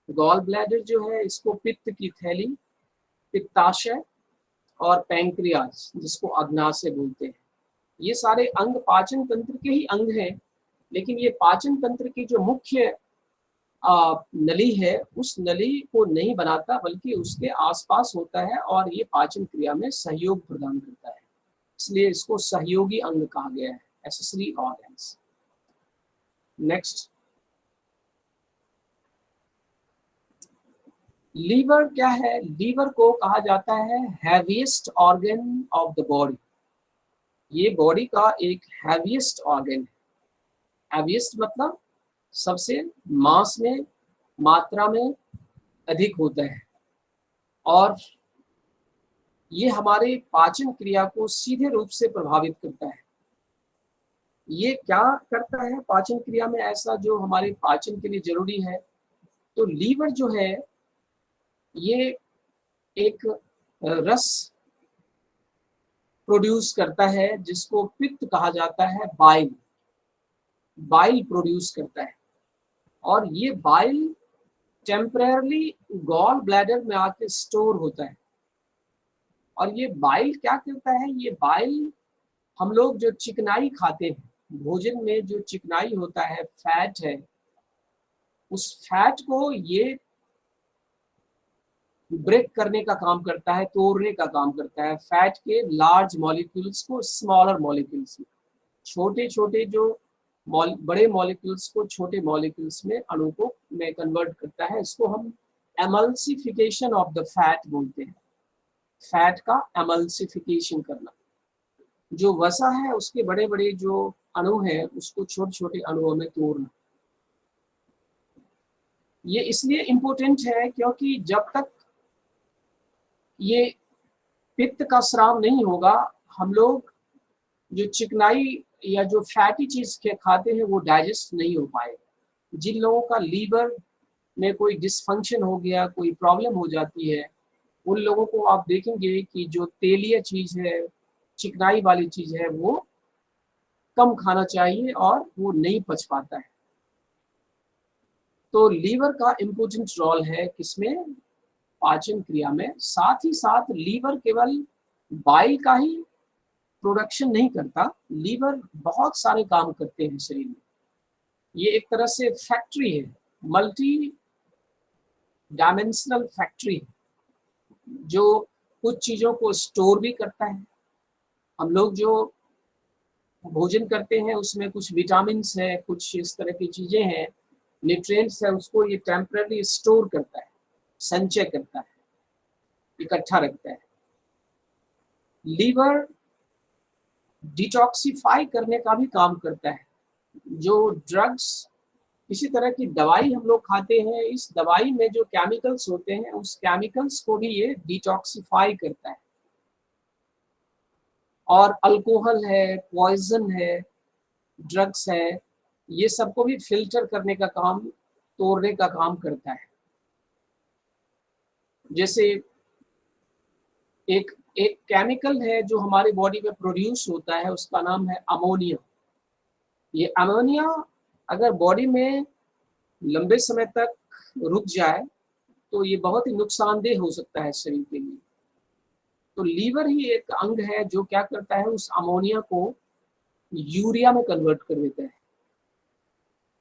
गॉल ब्लैडर जो है इसको पित्त की थैली, पित्ताशय, और पैंक्रियाज जिसको अग्नाशय बोलते हैं। ये सारे अंग पाचन तंत्र के ही अंग हैं, लेकिन ये पाचन तंत्र की जो मुख्य नली है उस नली को नहीं बनाता बल्कि उसके आसपास होता है, और ये पाचन क्रिया में सहयोग प्रदान करता है, इसलिए इसको सहयोगी अंग कहा गया है, एक्सेसरी ऑर्गन्स। नेक्स्ट, लीवर क्या है? लीवर को कहा जाता है heaviest organ of the body. ये बॉडी का एक हैवीएस्ट ऑर्गन है। हैवीएस्ट मतलब सबसे मास में, मात्रा में अधिक होता है, और ये हमारे पाचन क्रिया को सीधे रूप से प्रभावित करता है। ये क्या करता है पाचन क्रिया में ऐसा जो हमारे पाचन के लिए जरूरी है? तो लीवर जो है ये एक रस प्रोड्यूस करता है जिसको पित्त कहा जाता है। बाइल, बाइल प्रोड्यूस करता है, और ये बाइल टेम्परेरली गॉल ब्लैडर में आके स्टोर होता है। और ये बाइल क्या करता है? ये बाइल, हम लोग जो चिकनाई खाते हैं, भोजन में जो चिकनाई होता है, फैट है, उस फैट को ये ब्रेक करने का काम करता है, तोड़ने का काम करता है। फैट के लार्ज मॉलिक्यूल्स को स्मॉलर मॉलिक्यूल्स में, छोटे छोटे जो बड़े मॉलिक्यूल्स को छोटे मॉलिक्यूल्स में, अणु को में कन्वर्ट करता है। इसको हम एमल्सिफिकेशन ऑफ द फैट बोलते हैं। फैट का एमल्सिफिकेशन करना, जो वसा है उसके बड़े बड़े जो अणु हैं उसको छोटे छोटे अणुओं में तोड़ना। ये इसलिए इम्पोर्टेंट है क्योंकि जब तक ये पित्त का स्राव नहीं होगा, हम लोग जो चिकनाई या जो फैटी चीज के खाते हैं वो डाइजेस्ट नहीं हो पाएगा। जिन लोगों का लीवर में कोई डिसफंक्शन हो गया, कोई प्रॉब्लम हो जाती है, उन लोगों को आप देखेंगे कि जो तेलीय चीज है, चिकनाई वाली चीज है, वो कम खाना चाहिए और वो नहीं पच पाता है। तो लीवर का इम्पोर्टेंट रोल है किसमें? पाचन क्रिया में। साथ ही साथ लीवर केवल बाइल का ही प्रोडक्शन नहीं करता, लीवर बहुत सारे काम करते हैं शरीर में। ये एक तरह से फैक्ट्री है, मल्टी डायमेंशनल फैक्ट्री है, जो कुछ चीजों को स्टोर भी करता है। हम लोग जो भोजन करते हैं उसमें कुछ विटामिन है, कुछ इस तरह की चीजें हैं, न्यूट्रिएंट्स है, उसको ये टेम्पररी स्टोर करता है, संचय करता है, इकट्ठा रखता है। लीवर डिटॉक्सिफाई करने का भी काम करता है। जो ड्रग्स, इसी तरह की दवाई हम लोग खाते हैं, इस दवाई में जो केमिकल्स होते हैं उस केमिकल्स को भी ये डिटॉक्सिफाई करता है। और अल्कोहल है, पॉइजन है, ड्रग्स है, ये सबको भी फिल्टर करने का काम, तोड़ने का काम करता है। जैसे एक एक केमिकल है जो हमारी बॉडी में प्रोड्यूस होता है, उसका नाम है अमोनिया। ये अमोनिया अगर बॉडी में लंबे समय तक रुक जाए तो ये बहुत ही नुकसानदेह हो सकता है शरीर के लिए। तो लीवर ही एक अंग है जो क्या करता है, उस अमोनिया को यूरिया में कन्वर्ट कर देता है।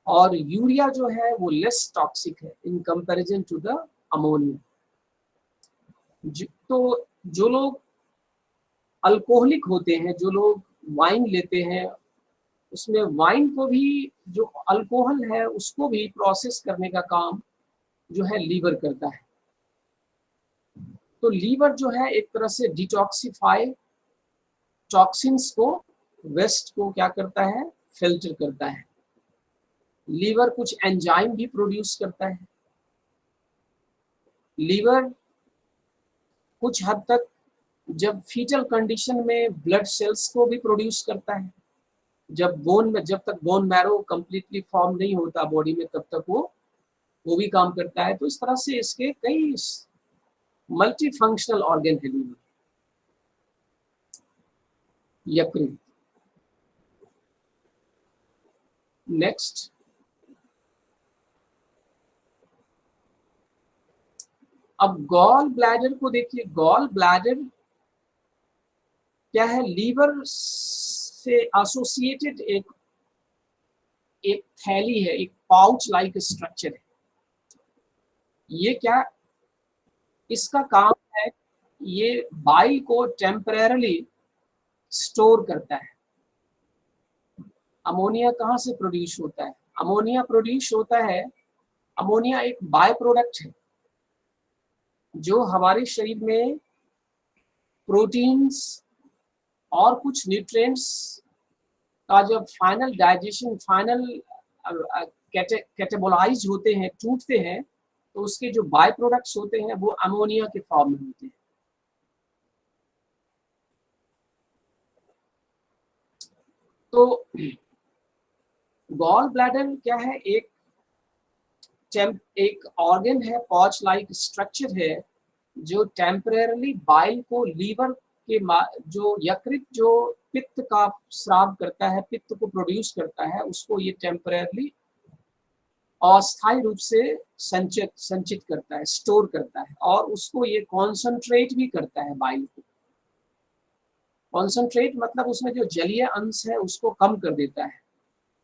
और यूरिया जो है वो लेस टॉक्सिक है in comparison to the ammonia. तो जो लोग अल्कोहलिक होते हैं, जो लोग वाइन लेते हैं, उसमें वाइन को भी, जो अल्कोहल है उसको भी प्रोसेस करने का काम जो है लीवर करता है। तो लीवर जो है एक तरह से डिटॉक्सिफाई, टॉक्सिन्स को, वेस्ट को क्या करता है, फिल्टर करता है। लीवर कुछ एंजाइम भी प्रोड्यूस करता है। लीवर कुछ हद तक जब फीटल कंडीशन में ब्लड सेल्स को भी प्रोड्यूस करता है। जब तक बोन मैरो कंप्लीटली फॉर्म नहीं होता बॉडी में, तब तक वो भी काम करता है। तो इस तरह से इसके कई मल्टी फंक्शनल ऑर्गन है लीवर। यकृत, नेक्स्ट। अब गॉल ब्लैडर को देखिए। गॉल ब्लैडर क्या है? लीवर से एसोसिएटेड एक एक थैली है, एक पाउच लाइक स्ट्रक्चर है। ये क्या, इसका काम है, ये बाइल को टेम्परेरली स्टोर करता है। अमोनिया कहाँ से प्रोड्यूस होता है? अमोनिया प्रोड्यूस होता है, अमोनिया एक बाय प्रोडक्ट है जो हमारे शरीर में प्रोटीन्स और कुछ न्यूट्रिएंट्स का जब फाइनल डाइजेशन, फाइनल कैटेबोलाइज होते हैं, टूटते हैं, तो उसके जो बाय प्रोडक्ट्स होते हैं वो अमोनिया के फॉर्म में होते हैं। तो गॉल ब्लैडर क्या है? एक ऑर्गन है, पॉच लाइक स्ट्रक्चर है, जो टेम्परेरली बाइल को लीवर के जो यकृत जो पित्त का स्राव करता है, पित्त को प्रोड्यूस करता है, उसको ये टेम्परेरली अस्थायी रूप से संचित करता है, स्टोर करता है, और उसको ये कॉन्सेंट्रेट भी करता है बाइल को। कॉन्सेंट्रेट मतलब उसमें जो जलीय अंश है उसको कम कर देता है,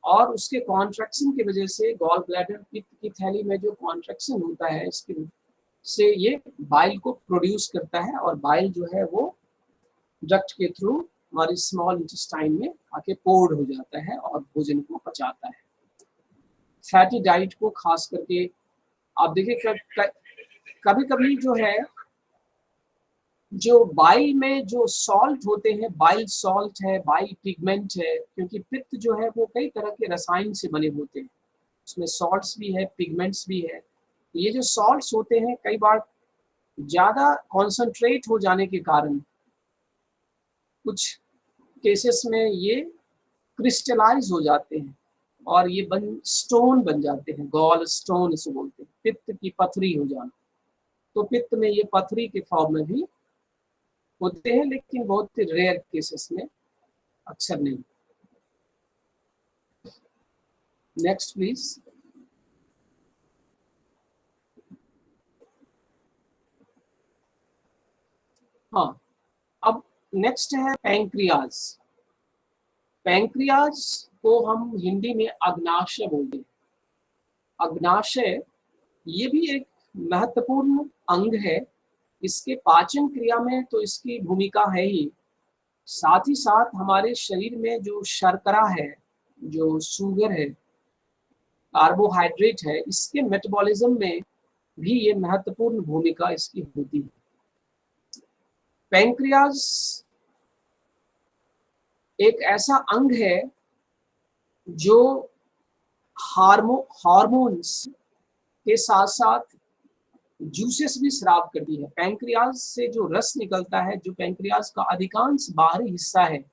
और उसके कॉन्ट्रैक्शन की वजह से गॉल ब्लैडर, पित्त की थैली में जो कॉन्ट्रैक्शन होता है, इसके से ये बाइल को प्रोड्यूस करता है, और बाइल जो है वो डक्ट के थ्रू हमारी स्मॉल इंटेस्टाइन में आके पोर्ड हो जाता है और भोजन को पचाता है। फैटी डाइट को खास करके आप देखिए, कभी कभी जो है, जो बाइल में जो सॉल्ट होते हैं, बाइल सॉल्ट है, बाइल पिगमेंट है, क्योंकि पित्त जो है वो कई तरह के रसायन से बने होते हैं, उसमें सॉल्ट्स भी है, पिगमेंट्स भी है। ये जो सॉल्ट्स होते हैं कई बार ज़्यादा कॉन्सेंट्रेट हो जाने के कारण कुछ केसेस में ये क्रिस्टलाइज हो जाते हैं और ये स्टोन बन जाते हैं, गॉल स्टोन इसे बोलते हैं, पित्त की पथरी हो जाना। तो पित्त में ये पथरी के फॉर्म में भी होते हैं, लेकिन बहुत ही रेयर केसेस में, अक्सर नहीं। Next please. हाँ, अब नेक्स्ट है पैंक्रियाज। पैंक्रियाज को हम हिंदी में अग्नाशय बोलते हैं। अग्नाशय ये भी एक महत्वपूर्ण अंग है। इसके पाचन क्रिया में तो इसकी भूमिका है ही, साथ ही साथ हमारे शरीर में जो शर्करा है, जो शुगर है, कार्बोहाइड्रेट है, इसके मेटाबॉलिज्म में भी ये महत्वपूर्ण भूमिका इसकी होती है। पैंक्रियाज एक ऐसा अंग है जो हार्मोन्स के साथ साथ जूसेस भी स्राव करती है। पैंक्रियाज से जो रस निकलता है, जो पैंक्रियाज का अधिकांश बाहरी हिस्सा है,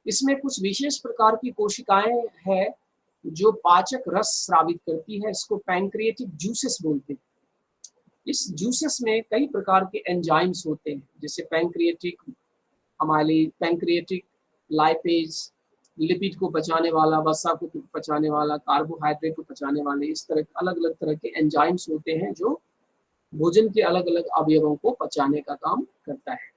इसमें कुछ विशेष प्रकार की कोशिकाएं हैं जो पाचक रस स्रावित करती है। इसको पैंक्रिएटिक जूसेस बोलते हैं। इस जूसेस में कई प्रकार के एंजाइम्स होते हैं, जैसे pancreatic amylase, pancreatic lipase, lipid को पचाने वाला, वसा को पचाने वाला, कार्बोहाइड्रेट को पचाने वाले, इस तरह अलग अलग तरह के एंजाइम्स होते हैं जो भोजन के अलग अलग अवयवों को पचाने का काम करता है।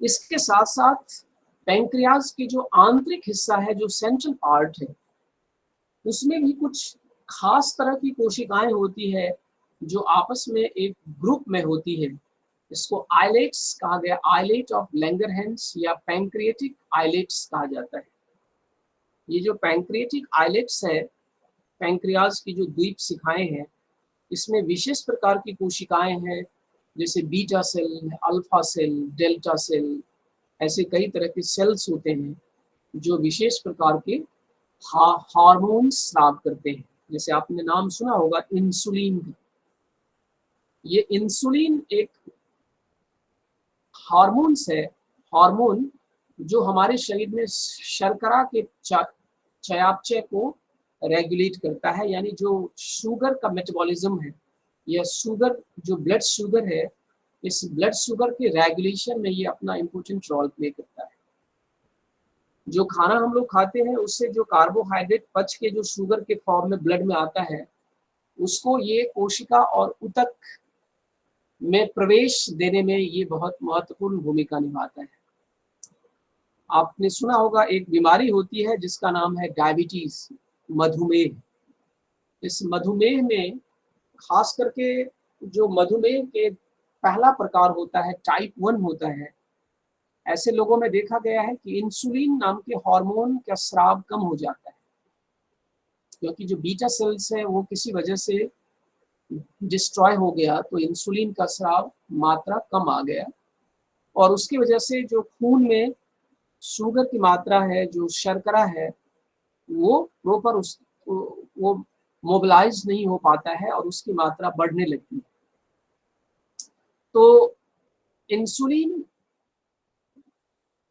इसके साथ साथ पैंक्रियाज की जो आंतरिक हिस्सा है, जो सेंट्रल पार्ट है, उसमें भी कुछ खास तरह की कोशिकाएं होती है जो आपस में एक ग्रुप में होती है। इसको आइलेट्स कहा गया, आइलेट ऑफ लैंगरहैंस या पैंक्रिएटिक आइलेट्स कहा जाता है। ये जो पैंक्रिएटिक आइलेट्स है, पैंक्रियाज की जो द्वीप शिखाएं हैं, इसमें विशेष प्रकार की कोशिकाएं हैं, जैसे beta cell, alpha cell, delta cell, ऐसे कई तरह के सेल्स होते हैं जो विशेष प्रकार के हार्मोन स्राव करते हैं। जैसे आपने नाम सुना होगा इंसुलिन का। ये इंसुलिन एक हार्मोन्स है, हार्मोन जो हमारे शरीर में शर्करा के चयापचय को रेगुलेट करता है, यानी जो शुगर का मेटाबॉलिज्म है, या शुगर जो ब्लड शुगर है, इस ब्लड शुगर के रेगुलेशन में ये अपना इम्पोर्टेंट रोल प्ले करता है। जो खाना हम लोग खाते हैं उससे जो कार्बोहाइड्रेट पच के जो शुगर के फॉर्म में ब्लड में आता है, उसको ये कोशिका और ऊतक में प्रवेश देने में ये बहुत महत्वपूर्ण भूमिका निभाता है। आपने सुना होगा एक बीमारी होती है जिसका नाम है डायबिटीज, मधुमेह। इस मधुमेह में खास करके जो मधुमेह के पहला प्रकार होता है, टाइप 1 होता है, ऐसे लोगों में देखा गया है कि इंसुलिन नाम के हार्मोन का स्राव कम हो जाता है, क्योंकि जो बीटा सेल्स है वो किसी वजह से डिस्ट्रॉय हो गया तो इंसुलिन का स्राव मात्रा कम आ गया, और उसकी वजह से जो खून में शुगर की मात्रा है, जो शर्करा है, वो प्रॉपर उस वो मोबिलाइज नहीं हो पाता है और उसकी मात्रा बढ़ने लगती है। तो इंसुलिन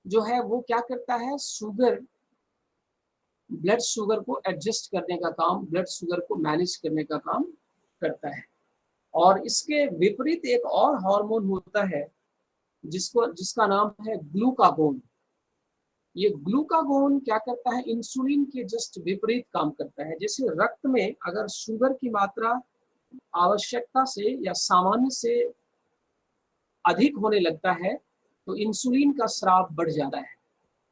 जो है वो क्या करता है, ब्लड शुगर को एडजस्ट करने का काम, ब्लड शुगर को मैनेज करने का काम करता है। और इसके विपरीत एक और हार्मोन होता है जिसका नाम है ग्लूकागोन। ये ग्लूकागोन क्या करता है, इंसुलिन के जस्ट विपरीत काम करता है। जैसे रक्त में अगर शुगर की मात्रा आवश्यकता से या सामान्य से अधिक होने लगता है तो इंसुलिन का स्राव बढ़ जाता है,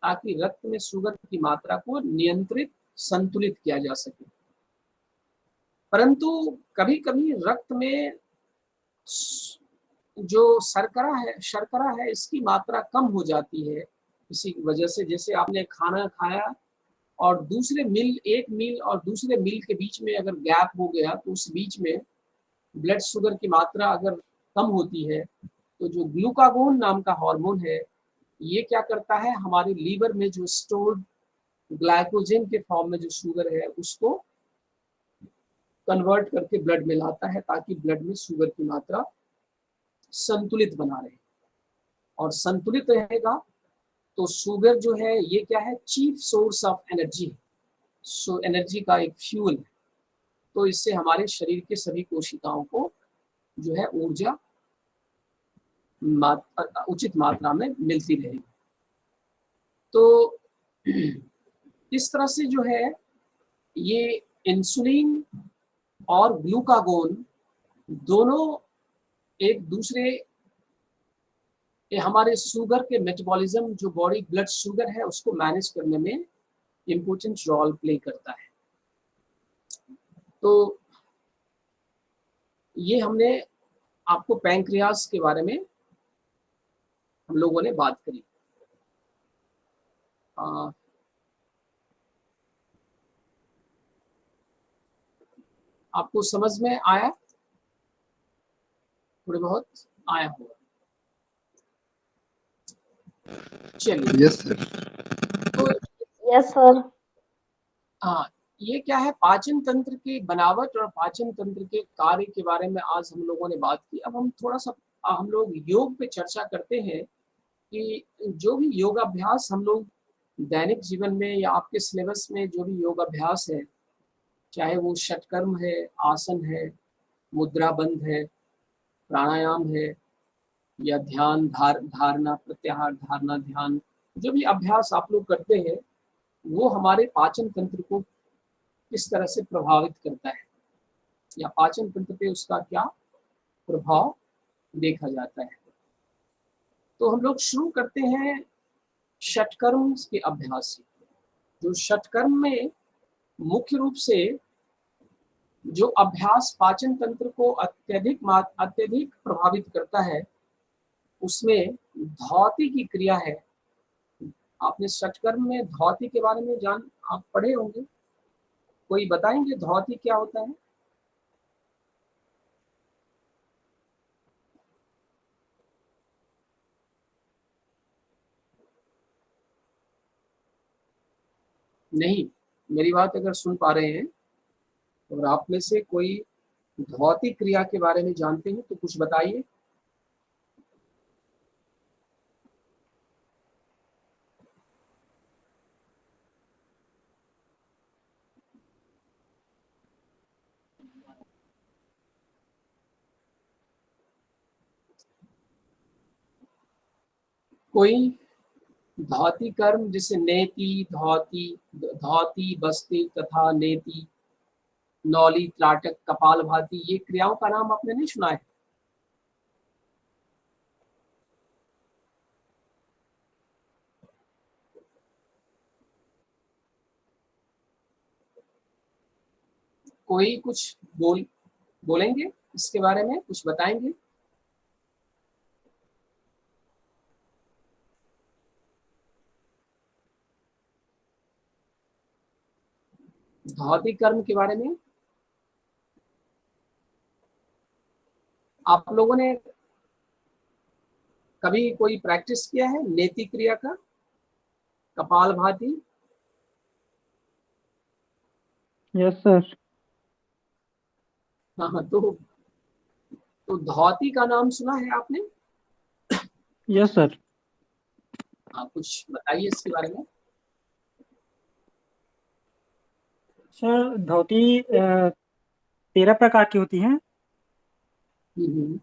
ताकि रक्त में शुगर की मात्रा को नियंत्रित, संतुलित किया जा सके। परंतु कभी कभी रक्त में जो शर्करा है इसकी मात्रा कम हो जाती है किसी वजह से। जैसे आपने खाना खाया और एक मील और दूसरे मील के बीच में अगर गैप हो गया तो उस बीच में ब्लड शुगर की मात्रा अगर कम होती है तो जो ग्लूकागोन नाम का हार्मोन है ये क्या करता है, हमारे लीवर में जो स्टोर्ड ग्लाइकोजन के फॉर्म में जो शुगर है उसको कन्वर्ट करके ब्लड में लाता है, ताकि ब्लड में शुगर की मात्रा संतुलित बना रहे। और संतुलित रहेगा तो शुगर जो है ये क्या है, chief source of energy, so energy का एक फ्यूल है। तो इससे हमारे शरीर के सभी कोशिकाओं को जो है ऊर्जा उचित मात्रा में मिलती रहेगी। तो इस तरह से जो है ये इंसुलिन और ग्लूकागोन दोनों एक दूसरे हमारे शुगर के मेटाबॉलिज्म, जो बॉडी ब्लड शुगर है उसको मैनेज करने में इम्पोर्टेंट रोल प्ले करता है। तो ये हमने आपको पैंक्रियास के बारे में हम लोगों ने बात करी। आपको समझ में आया, थोड़े बहुत आया होगा। चलिए। Yes sir. तो यस सर। हाँ, ये क्या है, पाचन तंत्र की बनावट और पाचन तंत्र के कार्य के बारे में आज हम लोगों ने बात की। अब हम थोड़ा सा हम लोग योग पे चर्चा करते हैं कि जो भी योगाभ्यास हम लोग दैनिक जीवन में या आपके सिलेबस में जो भी योगाभ्यास है, चाहे वो षटकर्म है, आसन है, मुद्रा बंध है, प्राणायाम है, या ध्यान, धारणा प्रत्याहार, धारणा ध्यान, जो भी अभ्यास आप लोग करते हैं वो हमारे पाचन तंत्र को किस तरह से प्रभावित करता है या पाचन तंत्र पे उसका क्या प्रभाव देखा जाता है। तो हम लोग शुरू करते हैं षटकर्म के अभ्यास से। जो षटकर्म में मुख्य रूप से जो अभ्यास पाचन तंत्र को अत्यधिक प्रभावित करता है उसमें धौती की क्रिया है। आपने षटकर्म में धौती के बारे में आप पढ़े होंगे, कोई बताएंगे धौती क्या होता है? नहीं, मेरी बात अगर सुन पा रहे हैं और आप में से कोई धौती क्रिया के बारे में जानते हैं तो कुछ बताइए। कोई धौती कर्म जिसे नेति, धौती बस्ती तथा नेति, नौली, त्राटक, कपालभाति, ये क्रियाओं का नाम आपने नहीं सुना है? कोई कुछ बोलेंगे इसके बारे में, कुछ बताएंगे? धौती कर्म के बारे में। आप लोगों ने कभी कोई प्रैक्टिस किया है नेति क्रिया का, कपालभाति? Yes sir. हाँ हाँ, तो धौती का नाम सुना है आपने? Yes sir. हाँ, कुछ बताइए इसके बारे में। सर धोती 13 प्रकार की होती हैं, हम्म,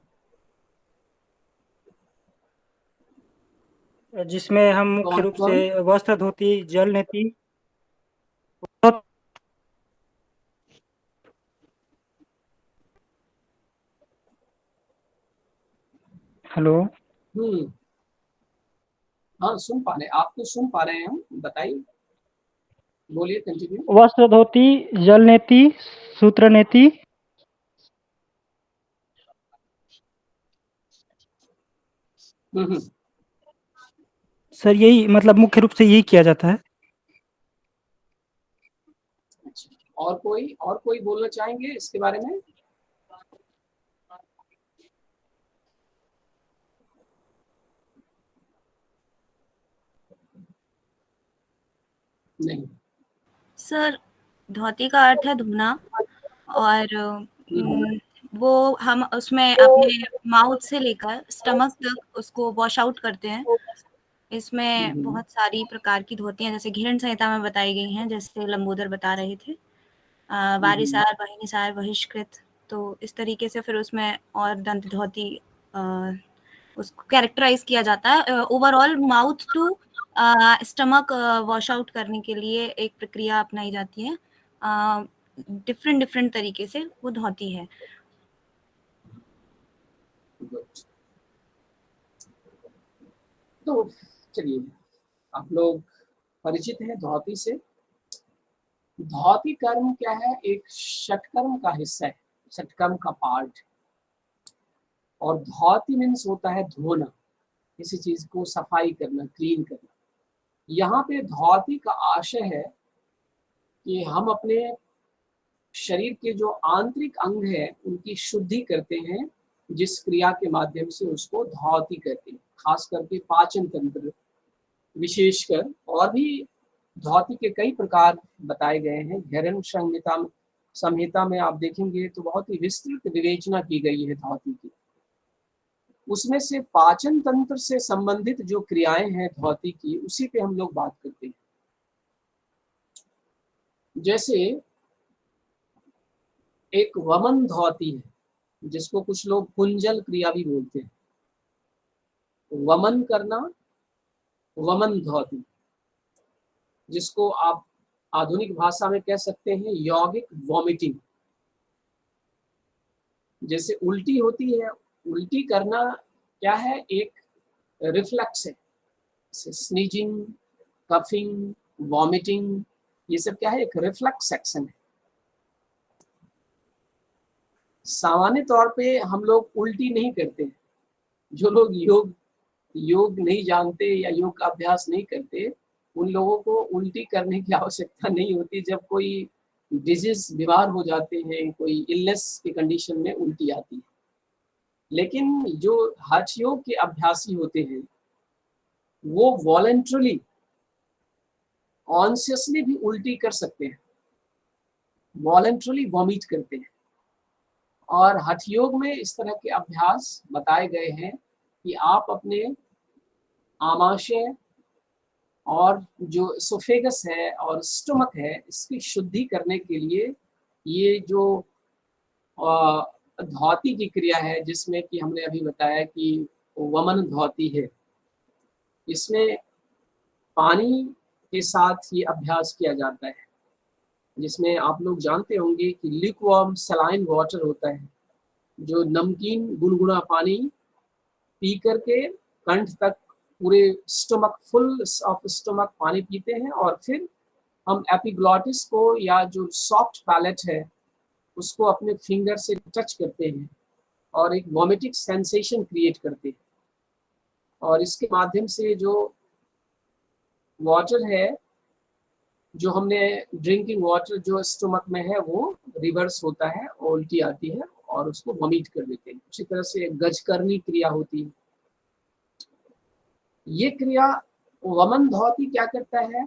जिसमें हम मुख्य कौन रूप से कौन? वस्त्र धोती, जल नेति। हेलो। हम्म, हाँ सुन पा रहे हैं, आप तो सुन पा रहे हैं हम, बताइए, बोलिए, कंटिन्यू। वस्त्र धोती, जल नेति, सूत्र नेति। हम्म। सर यही मतलब मुख्य रूप से यही किया जाता है। अच्छा, और कोई बोलना चाहेंगे इसके बारे में? नहीं। सर धोती का अर्थ है धोना, और हम्म, वो हम उसमें अपने माउथ से लेकर स्टमक तक उसको वॉश आउट करते हैं। इसमें हम्म, बहुत सारी प्रकार की धोतियाँ जैसे घिरण संहिता में बताई गई हैं, जैसे लंबोदर बता रहे थे। हम्म, वारिसार, वहिनीसार, बहिष्कृत, तो इस तरीके से फिर उसमें और दंत धोती उसको कैरेक्टराइज किया जाता है। Overall mouth to stomach wash out करने के लिए एक प्रक्रिया अपनाई जाती है। डिफरेंट डिफरेंट तरीके से वो धोती है। good। तो चलिए, आप लोग परिचित हैं धौती से। धौती कर्म क्या है? एक षटकर्म का हिस्सा है, षटकर्म का पार्ट। और धौती मीन्स होता है धोना, किसी चीज को सफाई करना, क्लीन करना। यहाँ पे धौती का आशय है कि हम अपने शरीर के जो आंतरिक अंग है उनकी शुद्धि करते हैं, जिस क्रिया के माध्यम से उसको धौती करते हैं। खास करके पाचन तंत्र विशेषकर, और भी धौती के कई प्रकार बताए गए हैं। घैरण्य संहिता में आप देखेंगे तो बहुत ही विस्तृत विवेचना की गई है धौती की। उसमें से पाचन तंत्र से संबंधित जो क्रियाएं हैं धौती की, उसी पे हम लोग बात करते हैं। जैसे एक वमन धौती है, जिसको कुछ लोग कुंजल क्रिया भी बोलते हैं। वमन करना, वमन धौती, जिसको आप आधुनिक भाषा में कह सकते हैं यौगिक वॉमिटिंग। जैसे उल्टी होती है, उल्टी करना क्या है? एक रिफ्लेक्स है। स्नीजिंग, कफिंग, वॉमिटिंग, ये सब क्या है? एक रिफ्लेक्स एक्शन है। सामान्य तौर पे हम लोग उल्टी नहीं करते हैं। जो लोग योग योग नहीं जानते या योग का अभ्यास नहीं करते, उन लोगों को उल्टी करने की आवश्यकता नहीं होती। जब कोई डिजीज, बीमार हो जाते हैं, कोई इलनेस की कंडीशन में उल्टी आती है। लेकिन जो हठ योग के अभ्यासी होते हैं, वो वॉलंटरली, कॉन्शियसली भी उल्टी कर सकते हैं, वॉलंटरली वॉमिट करते हैं। और हठ योग में इस तरह के अभ्यास बताए गए हैं कि आप अपने आमाशय और जो एसोफेगस है और स्टमक है, इसकी शुद्धि करने के लिए ये जो धौती की क्रिया है, जिसमें कि हमने अभी बताया कि वमन धौती है, इसमें पानी के साथ ये अभ्यास किया जाता है। जिसमें आप लोग जानते होंगे कि लिक्वार्म सलाइन वाटर होता है, जो नमकीन गुनगुना पानी पी करके कंठ तक, पूरे स्टमक, फुल ऑफ स्टमक पानी पीते हैं, और फिर हम एपिग्लॉटिस को या जो सॉफ्ट पैलेट है उसको अपने फिंगर से टच करते हैं और एक वॉमिटिंग सेंसेशन क्रिएट करते हैं। और इसके माध्यम से जो वाटर है, जो हमने ड्रिंकिंग वाटर जो स्टमक में है, वो रिवर्स होता है और उल्टी आती है। और उसको वॉमिट कर देते हैं। उसी तरह से गजकरणी क्रिया होती है। ये क्रिया वमन धौती क्या करता है,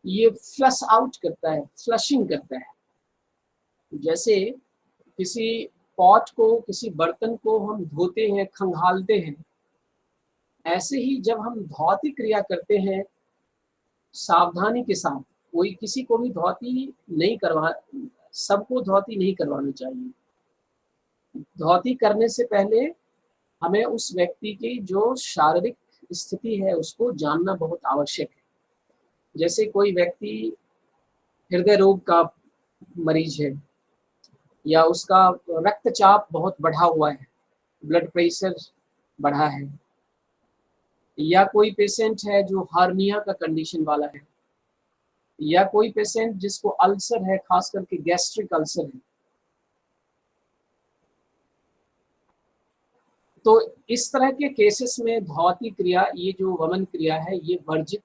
ये फ्लश आउट करता है, फ्लशिंग करता है। जैसे किसी पॉट को, किसी बर्तन को हम धोते हैं, खंगालते हैं, ऐसे ही जब हम धौती क्रिया करते हैं सावधानी के साथ, कोई किसी को भी धौती नहीं करवा, सबको धौती नहीं करवाना चाहिए। धौती करने से पहले हमें उस व्यक्ति की जो शारीरिक स्थिति है उसको जानना बहुत आवश्यक है। जैसे कोई व्यक्ति हृदय रोग का मरीज है, या उसका रक्तचाप बहुत बढ़ा हुआ है, ब्लड प्रेशर बढ़ा है, या कोई पेशेंट है जो हार्निया का कंडीशन वाला है, या कोई पेशेंट जिसको अल्सर है, खास करके गैस्ट्रिक अल्सर है, तो इस तरह के केसेस में धौती क्रिया, ये जो वमन क्रिया है, ये वर्जित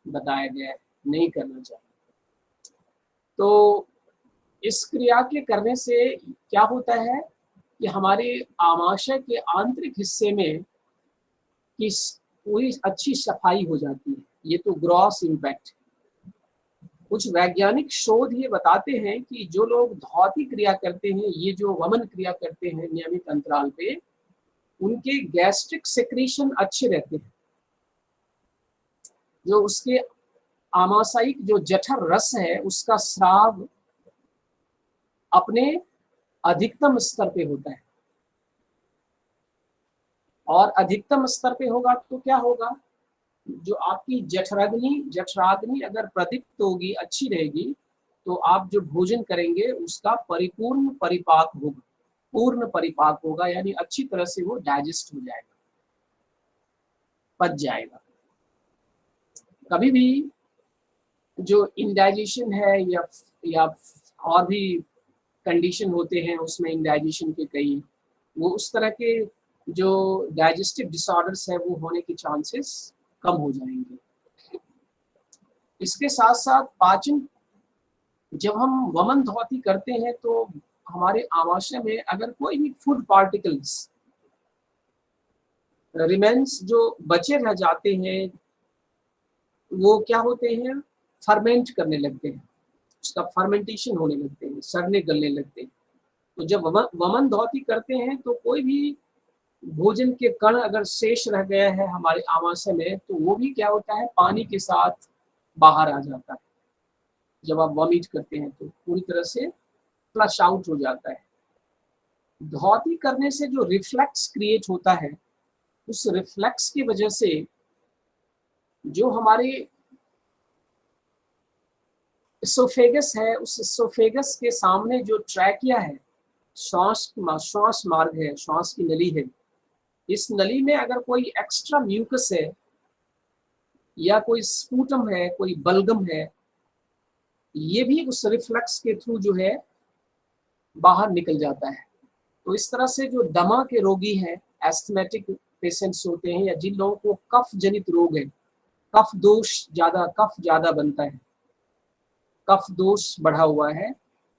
बताया गया है, नहीं करना चाहिए। तो इस क्रिया के करने से क्या होता है कि हमारे आमाशय के आंतरिक हिस्से में की पूरी अच्छी सफाई हो जाती है। ये तो ग्रॉस इम्पैक्ट। कुछ वैज्ञानिक शोध ये बताते हैं कि जो लोग धौती क्रिया करते हैं, ये जो वमन क्रिया करते हैं नियमित अंतराल पे, उनके गैस्ट्रिक सेक्रीशन अच्छे रहते हैं। जो उसके आमाशयिक जो जठर रस है, उसका स्राव अपने अधिकतम स्तर पे होता है, और अधिकतम स्तर पे होगा तो क्या होगा, जो आपकी जठराग्नि अगर प्रदीप्त होगी, अच्छी रहेगी, तो आप जो भोजन करेंगे उसका पूर्ण परिपाक होगा, यानी अच्छी तरह से वो डाइजेस्ट हो जाएगा, पच जाएगा। कभी भी जो इंडाइजेशन है या और भी कंडीशन होते हैं उसमें इंडाइजेशन के कई, वो उस तरह के जो डाइजेस्टिव डिसऑर्डर्स है वो होने के चांसेस कम हो जाएंगे। इसके साथ साथ पाचन, जब हम वमन धौती करते हैं तो हमारे आमाशय में अगर कोई भी फूड पार्टिकल्स रिमेन्स जो बचे रह जाते हैं, वो क्या होते हैं, फर्मेंट करने लगते हैं, उसका फर्मेंटेशन होने लगते हैं, सड़ने गलने लगते हैं। तो जब वमन धौती करते हैं तो कोई भी भोजन के कण अगर शेष रह गया है हमारे आमाशय में, तो वो भी क्या होता है, पानी के साथ बाहर आ जाता है। जब आप वॉमिट करते हैं तो पूरी तरह से फ्लश आउट हो जाता है। धौती करने से जो रिफ्लेक्स क्रिएट होता है, उस रिफ्लेक्स की वजह से जो हमारे एसोफेगस है, उस एसोफेगस के सामने जो ट्रैकिया है, श्वास मार्ग है, श्वास की नली है, इस नली में अगर कोई एक्स्ट्रा म्यूकस है या कोई स्पूटम है, कोई बलगम है, ये भी उस रिफ्लेक्स के थ्रू जो है बाहर निकल जाता है। तो इस तरह से जो दमा के रोगी हैं, एस्थमेटिक पेशेंट्स होते हैं, या जिन लोगों को कफ जनित रोग है, कफ ज्यादा बनता है, कफ दोष बढ़ा हुआ है,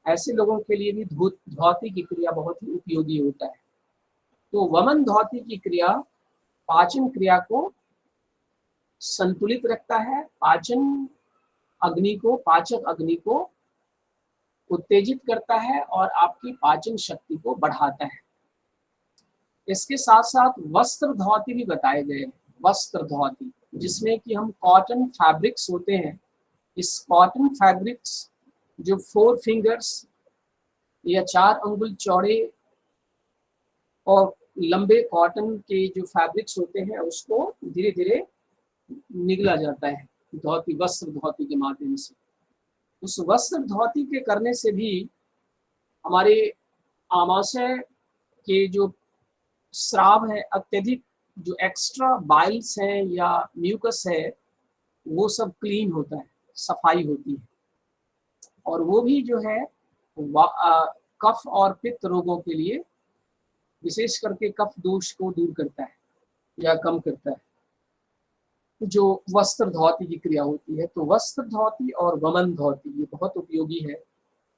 ऐसे लोगों के लिए भी धौती की क्रिया बहुत ही उपयोगी होता है। तो वमन धौती की क्रिया पाचन क्रिया को संतुलित रखता है, पाचक अग्नि को उत्तेजित करता है और आपकी पाचन शक्ति को बढ़ाता है। इसके साथ साथ वस्त्र धौती भी बताए गए हैं। वस्त्र धौती जिसमें कि हम कॉटन फैब्रिक्स होते हैं, इस कॉटन फैब्रिक्स जो 4 फिंगर्स या 4 अंगुल चौड़े और लंबे कॉटन के जो फैब्रिक्स होते हैं, उसको धीरे धीरे निगला जाता है धौती, वस्त्र धौती के माध्यम से। उस वस्त्र धौती के करने से भी हमारे आमाशय के जो स्राव है, अत्यधिक जो एक्स्ट्रा बाइल्स हैं या म्यूकस है, वो सब क्लीन होता है, सफाई होती है, और वो भी जो है कफ और पित्त रोगों के लिए, विशेष करके कफ दोष को दूर करता है या कम करता है, जो वस्त्र धौती की क्रिया होती है। तो वस्त्र धौती और वमन धौती ये बहुत उपयोगी है।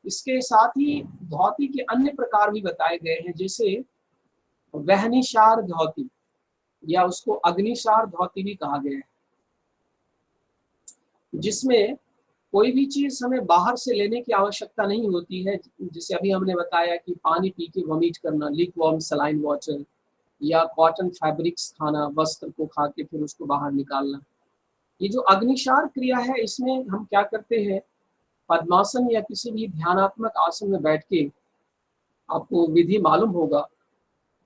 इसके साथ ही धौती के अन्य प्रकार भी बताए गए हैं, जैसे वहनिशार धौती या उसको अग्निशार धौती भी कहा गया है, जिसमें कोई भी चीज हमें बाहर से लेने की आवश्यकता नहीं होती है। जैसे अभी हमने बताया कि पानी पी के वॉमिट करना, लीक वार्म सलाइन वाटर, या कॉटन फैब्रिक्स खाना, वस्त्र को खा के फिर उसको बाहर निकालना। ये जो अग्निशार क्रिया है, इसमें हम क्या करते हैं, पद्मासन या किसी भी ध्यानात्मक आसन में बैठ के, आपको विधि मालूम होगा,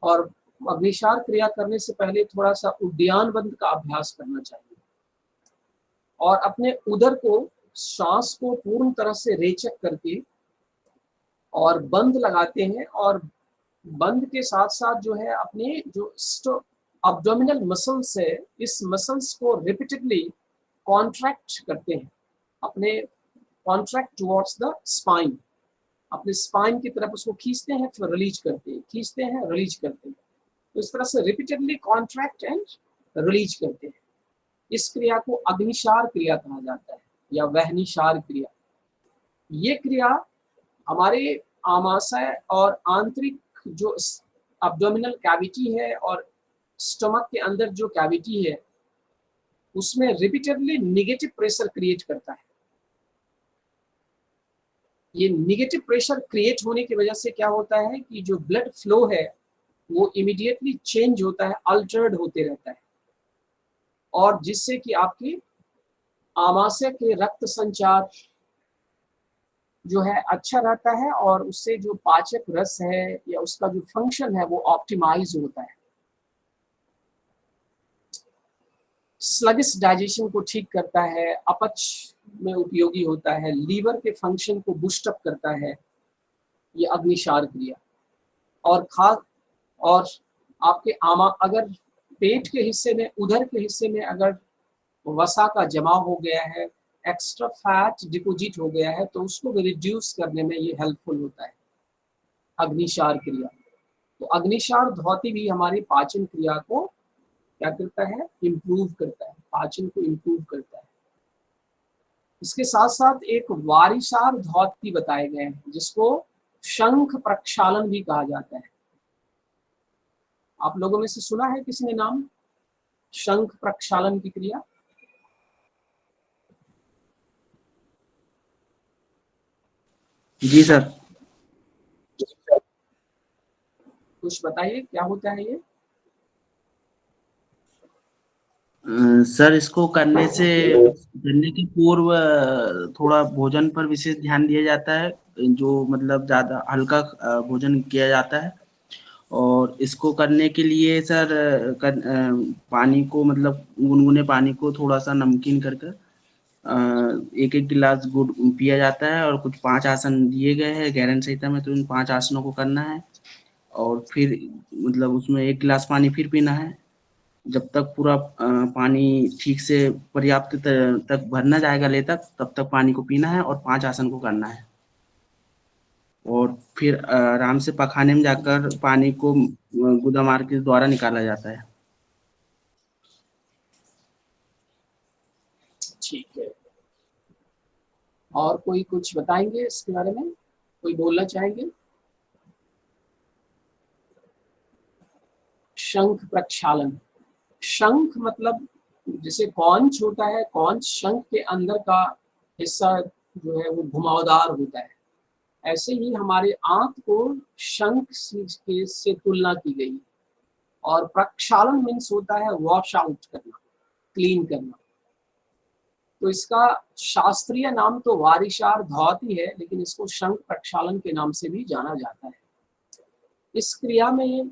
और अग्निशार क्रिया करने से पहले थोड़ा सा उद्यान बंद का अभ्यास करना चाहिए और अपने उदर को, श्वास को पूर्ण तरह से रेचक करके और बंद लगाते हैं, और बंद के साथ साथ जो है अपने जो अब्डोमिनल मसल्स है, इस मसल्स को रिपीटेडली कॉन्ट्रैक्ट करते हैं, अपने कॉन्ट्रैक्ट टुवर्ड्स द स्पाइन, अपने स्पाइन की तरफ उसको खींचते हैं, फिर रिलीज करते हैं, खींचते हैं, रिलीज करते हैं। तो इस तरह से रिपीटेडली कॉन्ट्रैक्ट एंड रिलीज करते हैं। इस क्रिया को अग्निशार क्रिया कहा जाता है या वहनिशार क्रिया। ये क्रिया हमारे आमाशय और आंतरिक जो एब्डोमिनल कैविटी है और स्टमक के अंदर जो कैविटी है, उसमें रिपीटेडली नेगेटिव प्रेशर क्रिएट करता है। ये नेगेटिव प्रेशर क्रिएट होने की वजह से क्या होता है कि जो ब्लड फ्लो है वो इमीडिएटली चेंज होता है, अल्टर्ड होते रहता है, और जिससे कि आपकी आमाशय के रक्त संचार जो है अच्छा रहता है, और उससे जो पाचक रस है या उसका जो फंक्शन है वो ऑप्टिमाइज होता है। स्लगिश डाइजेशन को ठीक करता है, अपच में उपयोगी होता है, लीवर के फंक्शन को बूस्ट अप करता है ये अग्निशार क्रिया। और आपके अगर पेट के हिस्से में, उधर के हिस्से में अगर वसा का जमाव हो गया है, एक्स्ट्रा फैट डिपोजिट हो गया है, तो उसको भी रिड्यूस करने में ये हेल्पफुल होता है अग्निशार क्रिया। तो अग्निशार धौती भी हमारी पाचन क्रिया को क्या करता है, इम्प्रूव करता है, पाचन को इम्प्रूव करता है। इसके साथ साथ एक वारिशार धौती बताए गए हैं, जिसको शंख प्रक्षालन भी कहा जाता है। आप लोगों में से सुना है किसी ने नाम शंख प्रक्षालन की क्रिया? जी सर। कुछ बताइए क्या होता है ये? सर, इसको करने के पूर्व थोड़ा भोजन पर विशेष ध्यान दिया जाता है, जो मतलब ज़्यादा हल्का भोजन किया जाता है। और इसको करने के लिए सर पानी को, मतलब गुनगुने पानी को थोड़ा सा नमकीन करके एक गिलास गुड़ पिया जाता है, और कुछ 5 आसन दिए गए हैं गैरन संहिता में, तो इन 5 आसनों को करना है। और फिर मतलब उसमें 1 गिलास पानी फिर पीना है, जब तक पूरा पानी ठीक से पर्याप्त तक भर ना जाए गले तक, तब तक पानी को पीना है और 5 आसन को करना है। और फिर आराम से पखाने में जाकर पानी को गुदा मार के द्वारा निकाला जाता है। ठीक है, और कोई कुछ बताएंगे इसके बारे में? कोई बोलना चाहेंगे? शंख प्रक्षालन। शंख मतलब जैसे कॉन्च होता है, कॉन्च शंख के अंदर का हिस्सा जो है वो घुमावदार होता है, ऐसे ही हमारे आंत को शंख से तुलना की गई। और प्रक्षालन मीन्स होता है वॉश आउट करना, क्लीन करना। तो इसका शास्त्रीय नाम तो वारिशार धौती है, लेकिन इसको शंख प्रक्षालन के नाम से भी जाना जाता है। इस क्रिया में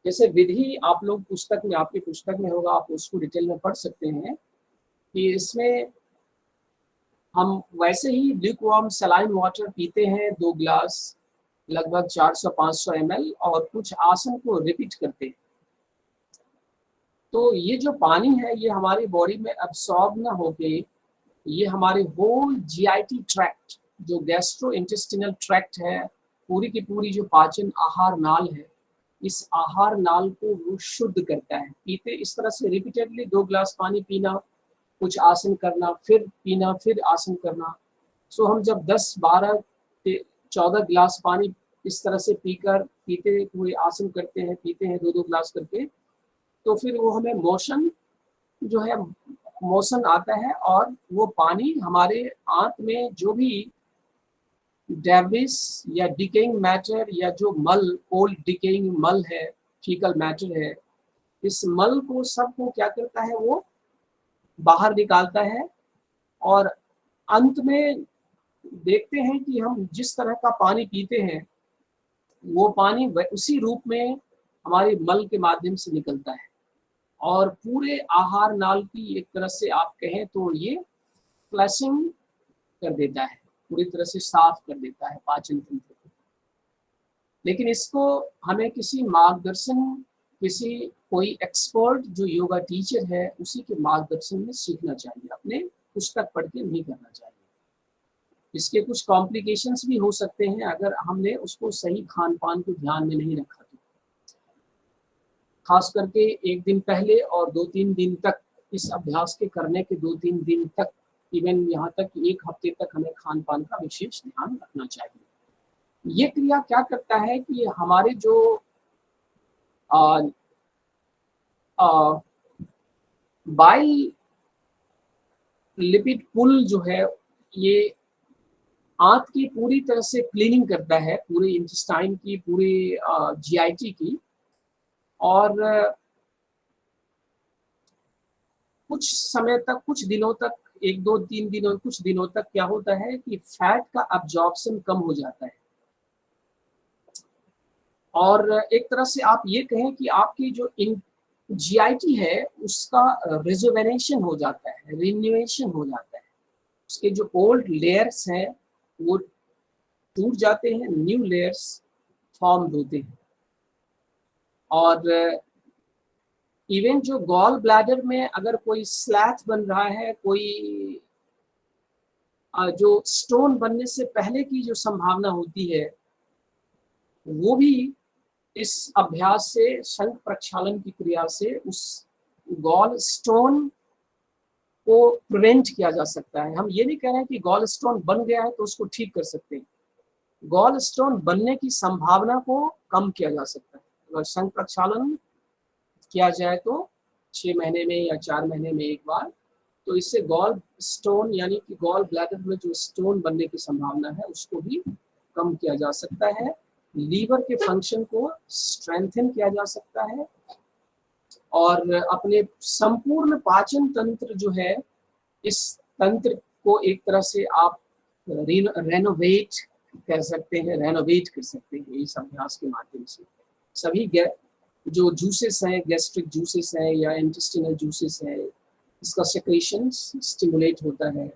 जैसे विधि आप लोग पुस्तक में, आपकी पुस्तक में होगा, आप उसको डिटेल में पढ़ सकते हैं कि इसमें हम वैसे ही ल्यूकवार्म सलाइन वाटर पीते हैं 2 गिलास, लगभग 400-500 ml, और कुछ आसन को रिपीट करते हैं। तो ये जो पानी है ये हमारी बॉडी में अब्सॉर्ब ना होके ये हमारे होल जीआईटी ट्रैक्ट, जो गैस्ट्रो इंटेस्टिनल ट्रैक्ट है, पूरी की पूरी जो पाचन आहार नाल है, इस आहार नाल को वो शुद्ध करता है। पीते इस तरह से रिपीटेडली 2 गिलास पानी पीना, कुछ आसन करना, फिर पीना, फिर आसन करना। सो हम जब 10, 12, 14 गिलास पानी इस तरह से पीते हुए आसन करते हैं, पीते हैं 2-2 गिलास करके, तो फिर वो हमें जो है मोशन आता है और वो पानी हमारे आंत में जो भी डेब्रिस या डिकेइंग मैटर या जो मल, ओल्ड डिकेइंग मल है, फीकल मैटर है, इस मल को सबको क्या करता है, वो बाहर निकालता है। और अंत में देखते हैं कि हम जिस तरह का पानी पीते हैं वो पानी उसी रूप में हमारे मल के माध्यम से निकलता है और पूरे आहार नाल की एक तरह से आप कहें तो ये फ्लशिंग कर देता है, पूरी तरह से साफ कर देता है पाचन तंत्र को। लेकिन इसको हमें किसी मार्गदर्शन, कोई एक्सपर्ट जो योगा टीचर है उसी के मार्गदर्शन में सीखना चाहिए, अपने पुस्तक पढ़ के नहीं करना चाहिए। इसके कुछ कॉम्प्लिकेशंस भी हो सकते हैं अगर हमने उसको सही खान पान को ध्यान में नहीं रखा तो, खास करके 1 दिन पहले और 2-3 दिन तक, इस अभ्यास के करने के 2-3 दिन तक, इवन यहाँ तक 1 हफ्ते तक हमें खान पान का विशेष ध्यान रखना चाहिए। ये क्रिया क्या करता है कि हमारे जो बाइल लिपिड पुल जो है, ये आंत की पूरी तरह से क्लीनिंग करता है, पूरे इंटेस्टाइन की, पूरी जीआईटी की। और कुछ समय तक, कुछ दिनों तक, 1-2-3 दिनों, कुछ दिनों तक क्या होता है कि फैट का अब्जॉर्प्शन कम हो जाता है और एक तरह से आप ये कहें कि आपकी जो जीआईटी है उसका रिजुवेनेशन हो जाता है, रिन्यूएशन हो जाता है। उसके जो ओल्ड लेयर्स हैं वो टूट जाते हैं, न्यू लेयर्स फॉर्म होते हैं। और इवन जो गॉल ब्लैडर में अगर कोई स्लैथ बन रहा है, कोई जो स्टोन बनने से पहले की जो संभावना होती है, वो भी इस अभ्यास से, शंख प्रक्षालन की क्रिया से उस गॉल स्टोन को प्रिवेंट किया जा सकता है। हम ये नहीं कह रहे हैं कि गॉल स्टोन बन गया है तो उसको ठीक कर सकते हैं, गॉल स्टोन बनने की संभावना को कम किया जा सकता है। अगर शंख प्रक्षालन किया जाए तो 6 महीने में या 4 महीने में एक बार, तो इससे गॉल स्टोन यानी कि गॉल ब्लैडर में जो स्टोन बनने की संभावना है उसको भी कम किया जा सकता है। लीवर के फंक्शन को स्ट्रेंथन किया जा सकता है और अपने संपूर्ण पाचन तंत्र जो है, इस तंत्र को एक तरह से आप रेनोवेट कर सकते हैं, रेनोवेट कर सकते हैं इस अभ्यास के माध्यम से। सभी जो जूसेस हैं, गैस्ट्रिक जूसेस हैं या इंटेस्टिनल जूसेस हैं, इसका सेक्रेशन स्टिमुलेट होता है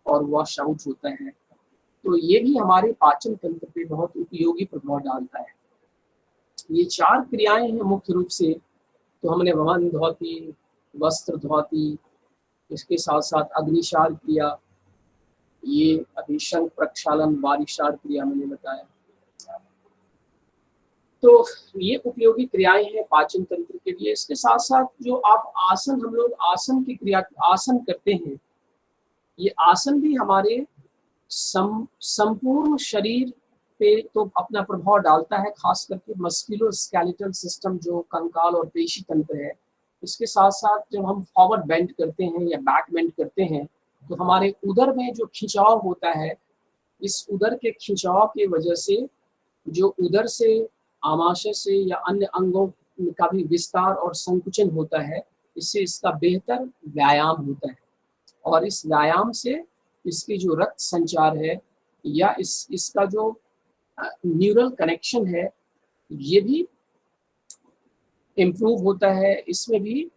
और वॉश आउट होता है, तो ये भी हमारे पाचन तंत्र पे बहुत उपयोगी प्रभाव डालता है। ये 4 क्रियाएं हैं मुख्य रूप से। तो हमने वमन धौती, वस्त्र धौती, इसके साथ साथ अग्निशार क्रिया, ये अभी शंख प्रक्षालन, वारिशार क्रिया मैंने बताया। तो ये उपयोगी क्रियाएं हैं पाचन तंत्र के लिए। इसके साथ साथ जो आप आसन, हम लोग आसन की क्रिया, आसन करते हैं, ये आसन भी हमारे संपूर्ण शरीर पे तो अपना प्रभाव डालता है, खास करके मस्कुलो स्केलेटल सिस्टम जो कंकाल और पेशी तंत्र है। इसके साथ साथ जब हम फॉरवर्ड बेंड करते हैं या बैक बेंड करते हैं तो हमारे उदर में जो खिंचाव होता है, इस उदर के खिंचाव की वजह से जो उदर से, आमाशय से या अन्य अंगों का भी विस्तार और संकुचन होता है, इससे इसका बेहतर व्यायाम होता है और इस व्यायाम से इसकी जो रक्त संचार है या इसका जो न्यूरल कनेक्शन है ये भी इम्प्रूव होता है, इसमें भी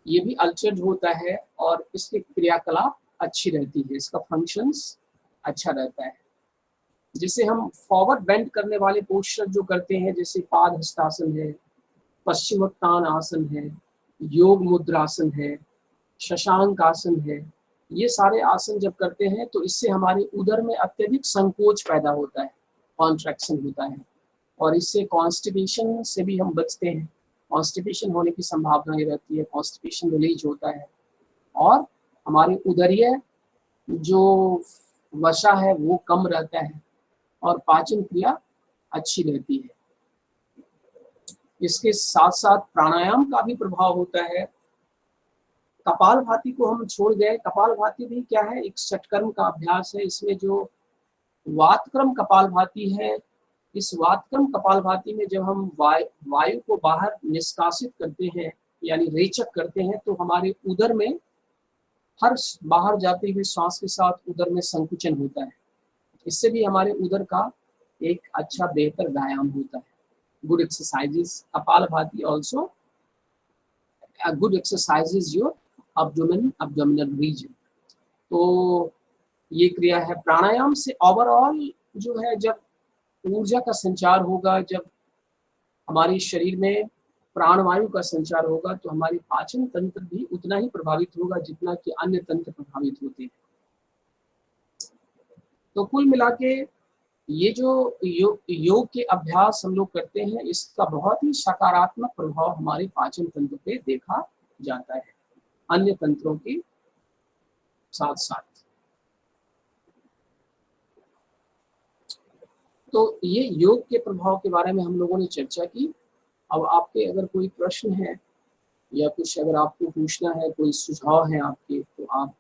ये भी अल्टर्ड होता है और इसकी क्रियाकलाप अच्छी रहती है, इसका फंक्शंस अच्छा रहता है। जिसे हम फॉरवर्ड बेंड करने वाले पोस्चर जो करते हैं, जैसे पाद हस्तासन है, पश्चिमोत्तान आसन है, योग मुद्रासन है, शशांक आसन है, ये सारे आसन जब करते हैं तो इससे हमारे उदर में अत्यधिक संकोच पैदा होता है, कॉन्ट्रैक्शन होता है और इससे कॉन्स्टिपेशन से भी हम बचते हैं। कॉन्स्टिपेशन होने की संभावना ये रहती है, कॉन्स्टिपेशन रिलीज होता है और हमारे उदरीय जो वसा है वो कम रहता है और पाचन क्रिया अच्छी रहती है। इसके साथ साथ प्राणायाम का भी प्रभाव होता है। कपालभाति को हम छोड़ गए। कपालभाति भी क्या है, एक षटकर्म का अभ्यास है। इसमें जो वातक्रम कपालभाति है, इस वातक्रम कपालभाति में जब हम वायु को बाहर निष्कासित करते हैं यानी रेचक करते हैं, तो हमारे उदर में हर बाहर जाते हुए श्वास के साथ उदर में संकुचन होता है। इससे भी हमारे उदर का एक अच्छा बेहतर व्यायाम होता है। Good exercises kapalbhati also good exercises your abdominal region. तो ये क्रिया है। प्राणायाम से ओवरऑल जो है, जब ऊर्जा का संचार होगा, जब हमारे शरीर में प्राणवायु का संचार होगा, तो हमारी पाचन तंत्र भी उतना ही प्रभावित होगा जितना कि अन्य तंत्र प्रभावित होते हैं। तो कुल मिला के ये जो योग के अभ्यास हम लोग करते हैं, इसका बहुत ही सकारात्मक प्रभाव हमारे पाचन तंत्र पे देखा जाता है, अन्य तंत्रों के साथ साथ। तो ये योग के प्रभाव के बारे में हम लोगों ने चर्चा की। अब आपके अगर कोई प्रश्न है या कुछ अगर आपको पूछना है, कोई सुझाव है आपके, तो आप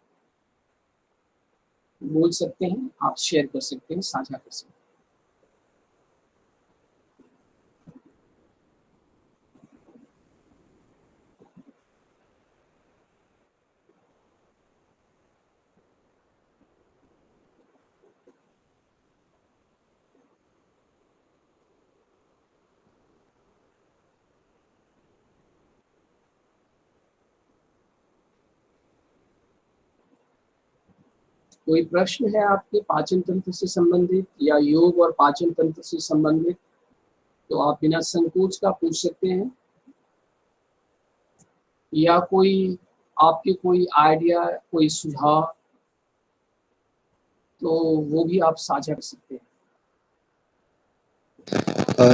बोल सकते हैं, आप शेयर कर सकते हैं, साझा कर सकते हैं। कोई प्रश्न है आपके पाचन तंत्र से संबंधित या योग और पाचन तंत्र से संबंधित, तो आप बिना संकोच का पूछ सकते हैं। या कोई आपके कोई आइडिया, कोई सुझाव, तो वो भी आप साझा कर सकते हैं।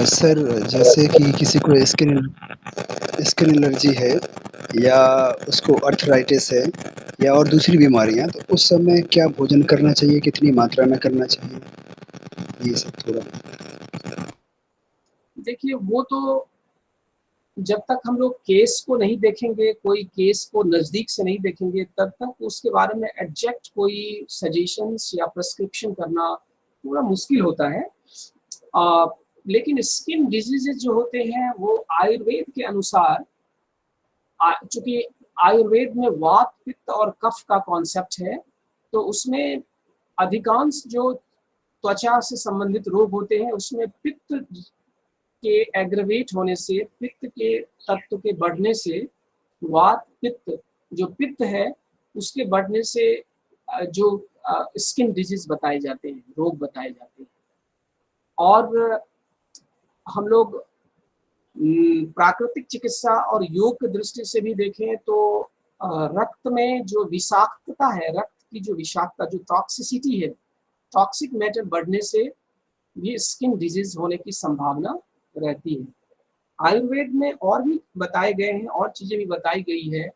सर, जैसे कि किसी को स्किन एलर्जी है या उसको अर्थराइटिस है या और दूसरी बीमारियां, तो उस समय क्या भोजन करना चाहिए, कितनी मात्रा में करना चाहिए, ये सब थोड़ा। देखिए, वो तो जब तक हम लोग केस को नहीं देखेंगे, कोई केस को नज़दीक से नहीं देखेंगे, तब तक उसके बारे में एग्जैक्ट कोई सजेशंस या प्रिस्क्रिप्शन करना थोड़ा मुश्किल होता है। लेकिन स्किन डिजीजेज जो होते हैं वो आयुर्वेद के अनुसार, चूंकि आयुर्वेद में वात, पित्त और कफ का कॉन्सेप्ट है, तो उसमें अधिकांश जो त्वचा से संबंधित रोग होते हैं, उसमें पित्त के एग्रवेट होने से, पित्त के तत्व के बढ़ने से, वात पित्त जो पित्त है उसके बढ़ने से जो स्किन डिजीज बताए जाते हैं, रोग बताए जाते हैं। और हम लोग प्राकृतिक चिकित्सा और योग की दृष्टि से भी देखें तो रक्त में जो विषाक्तता है, रक्त की जो विषाक्तता, जो टॉक्सिसिटी है, टॉक्सिक मैटर बढ़ने से भी स्किन डिजीज होने की संभावना रहती है। आयुर्वेद में और भी बताए गए हैं, और चीजें भी बताई गई है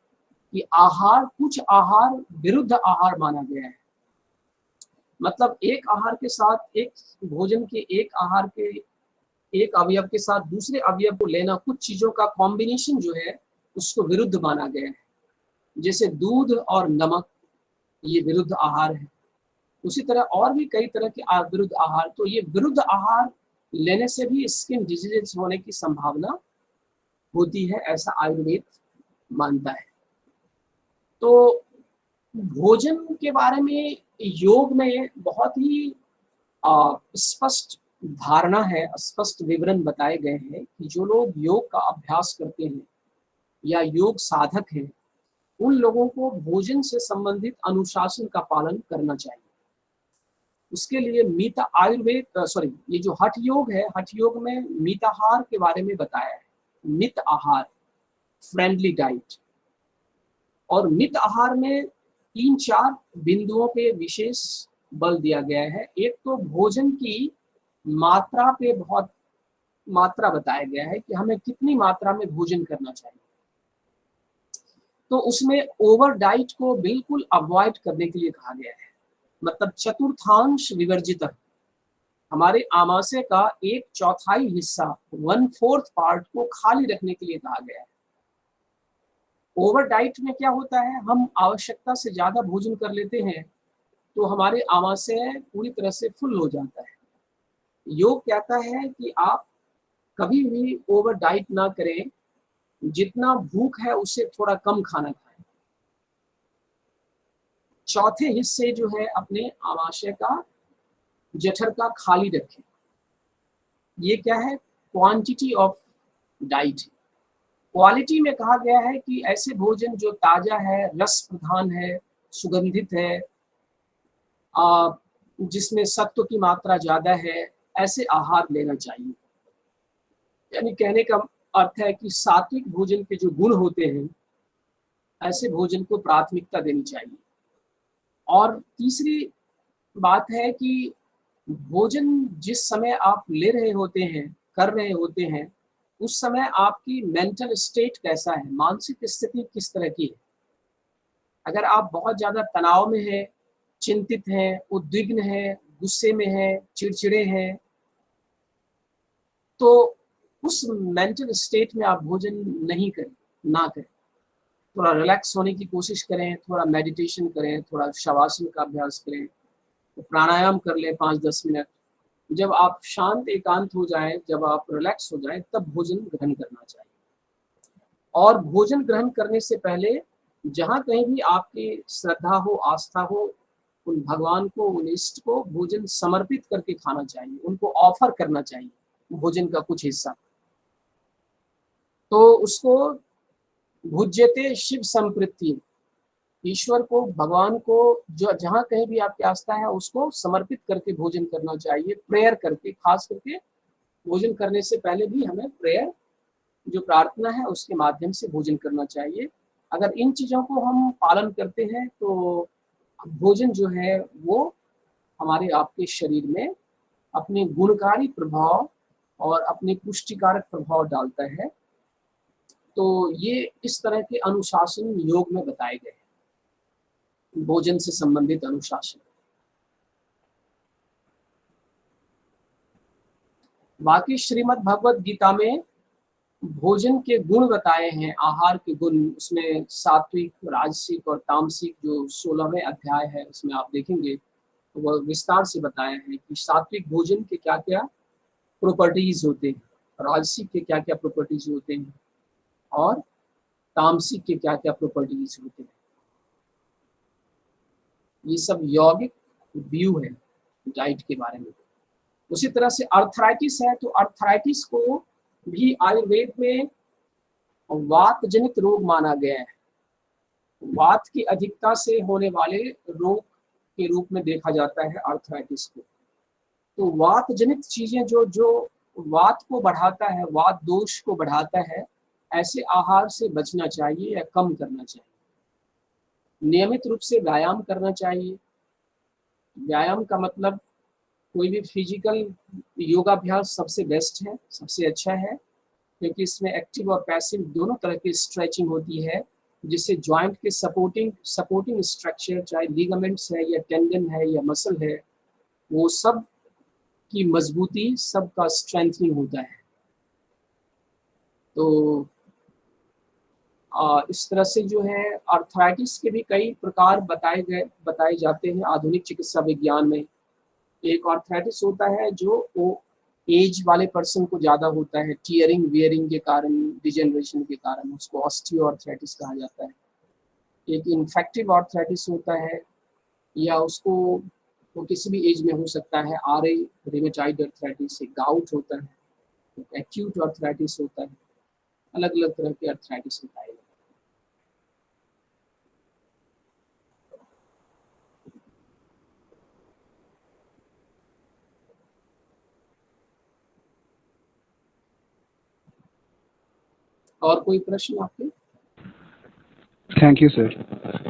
कि आहार, कुछ आहार विरुद्ध आहार माना गया है। मतलब एक आहार के साथ, एक भोजन के एक आहार के एक अवयव के साथ दूसरे अवयव को लेना, कुछ चीजों का कॉम्बिनेशन जो है उसको विरुद्ध माना गया है। जैसे दूध और नमक, ये विरुद्ध आहार है। उसी तरह और भी कई तरह के विरुद्ध आहार। तो ये विरुद्ध आहार लेने से भी स्किन डिजीजेस होने की संभावना होती है, ऐसा आयुर्वेद मानता है। तो भोजन के बारे में योग में बहुत ही स्पष्ट धारणा है, स्पष्ट विवरण बताए गए हैं कि जो लोग योग का अभ्यास करते हैं या योग साधक हैं, उन लोगों को भोजन से संबंधित अनुशासन का पालन करना चाहिए। उसके लिए ये जो हठ योग है, हठ योग में मिताहार के बारे में बताया है। मित आहार, फ्रेंडली डाइट। और मित आहार में 3-4 बिंदुओं पे विशेष बल दिया गया है। एक तो भोजन की मात्रा पे बहुत मात्रा बताया गया है कि हमें कितनी मात्रा में भोजन करना चाहिए। तो उसमें ओवर डाइट को बिल्कुल अवॉइड करने के लिए कहा गया है। मतलब चतुर्थांश विवर्जित, हमारे आमाशय का 1/4 हिस्सा 1/4 पार्ट को खाली रखने के लिए कहा गया है। ओवर डाइट में क्या होता है, हम आवश्यकता से ज्यादा भोजन कर लेते हैं तो हमारे आमाशय पूरी तरह से फुल हो जाता है। योग कहता है कि आप कभी भी ओवर डाइट ना करें, जितना भूख है उससे थोड़ा कम खाना खाएं। चौथे हिस्से जो है अपने आमाशय का, जठर का खाली रखें। ये क्या है, क्वांटिटी ऑफ डाइट। क्वालिटी में कहा गया है कि ऐसे भोजन जो ताजा है, रस प्रधान है, सुगंधित है, जिसमें सत्व की मात्रा ज्यादा है, ऐसे आहार लेना चाहिए। यानी कहने का अर्थ है कि सात्विक भोजन के जो गुण होते हैं, ऐसे भोजन को प्राथमिकता देनी चाहिए। और तीसरी बात है कि भोजन जिस समय आप ले रहे होते हैं, कर रहे होते हैं, उस समय आपकी मेंटल स्टेट कैसा है, मानसिक स्थिति किस तरह की है। अगर आप बहुत ज्यादा तनाव में हैं, चिंतित हैं, उद्विग्न हैं, गुस्से में हैं, चिड़चिड़े हैं, तो उस मेंटल स्टेट में आप भोजन नहीं करें, ना करें। थोड़ा रिलैक्स होने की कोशिश करें, थोड़ा मेडिटेशन करें, थोड़ा शवासन का अभ्यास करें, तो प्राणायाम कर लें 5-10 मिनट। जब आप शांत एकांत हो जाए, जब आप रिलैक्स हो जाए, तब भोजन ग्रहण करना चाहिए। और भोजन ग्रहण करने से पहले जहाँ कहीं भी आपकी श्रद्धा हो, आस्था हो, उन भगवान को, उन इष्ट को भोजन समर्पित करके खाना चाहिए, उनको ऑफर करना चाहिए भोजन का कुछ हिस्सा। तो उसको भुज्यते शिव संप्रीति, ईश्वर को, भगवान को, जो जहाँ कहीं भी आपकी आस्था है उसको समर्पित करके भोजन करना चाहिए, प्रेयर करके। खास करके भोजन करने से पहले भी हमें प्रेयर, जो प्रार्थना है, उसके माध्यम से भोजन करना चाहिए। अगर इन चीजों को हम पालन करते हैं तो भोजन जो है वो हमारे आपके शरीर में अपने गुणकारी प्रभाव और अपने पुष्टिकारक प्रभाव डालता है। तो ये इस तरह के अनुशासन योग में बताए गए हैं, भोजन से संबंधित अनुशासन। बाकी श्रीमद् भगवत गीता में भोजन के गुण बताए हैं, आहार के गुण। उसमें सात्विक, राजसिक और तामसिक जो 16वें अध्याय है, उसमें आप देखेंगे तो वह विस्तार से बताया है कि सात्विक भोजन के क्या क्या प्रॉपर्टीज होते हैं, राजसिक के क्या क्या प्रॉपर्टीज होते हैं, और तामसिक के क्या क्या प्रॉपर्टीज होते हैं। ये सब यौगिक व्यू है डाइट के बारे में। उसी तरह से अर्थराइटिस है, तो अर्थराइटिस को भी आयुर्वेद में वात जनित रोग माना गया है। वात की अधिकता से होने वाले रोग के रूप में देखा जाता है अर्थराइटिस को। तो वात जनित चीजें जो वात को बढ़ाता है, वात दोष को बढ़ाता है, ऐसे आहार से बचना चाहिए या कम करना चाहिए। नियमित रूप से व्यायाम करना चाहिए। व्यायाम का मतलब कोई भी फिजिकल योगाभ्यास सबसे बेस्ट है, सबसे अच्छा है, क्योंकि इसमें एक्टिव और पैसिव दोनों तरह की स्ट्रेचिंग होती है, जिससे जॉइंट के सपोर्टिंग स्ट्रक्चर, चाहे लिगामेंट्स है या टेंडन है या मसल है, वो सब की मजबूती, सबका स्ट्रेंथनिंग होता है। तो इस तरह से जो है आर्थराइटिस के भी कई प्रकार बताए जाते हैं आधुनिक चिकित्सा विज्ञान में। एक आर्थराइटिस होता है जो वो एज वाले पर्सन को ज्यादा होता है, टीयरिंग वियरिंग के कारण, डिजेनरेशन के कारण, उसको ऑस्टियोआर्थराइटिस कहा जाता है। एक इन्फेक्टिव आर्थराइटिस होता है, या उसको वो किसी भी एज में हो सकता है, आरए रिमेटॉइड आर्थराइटिस, एक गाउट होता है, एक्यूट आर्थराइटिस होता है। अलग अलग तरह के आर्थराइटिस होता है। और कोई प्रश्न आपके? Thank you sir.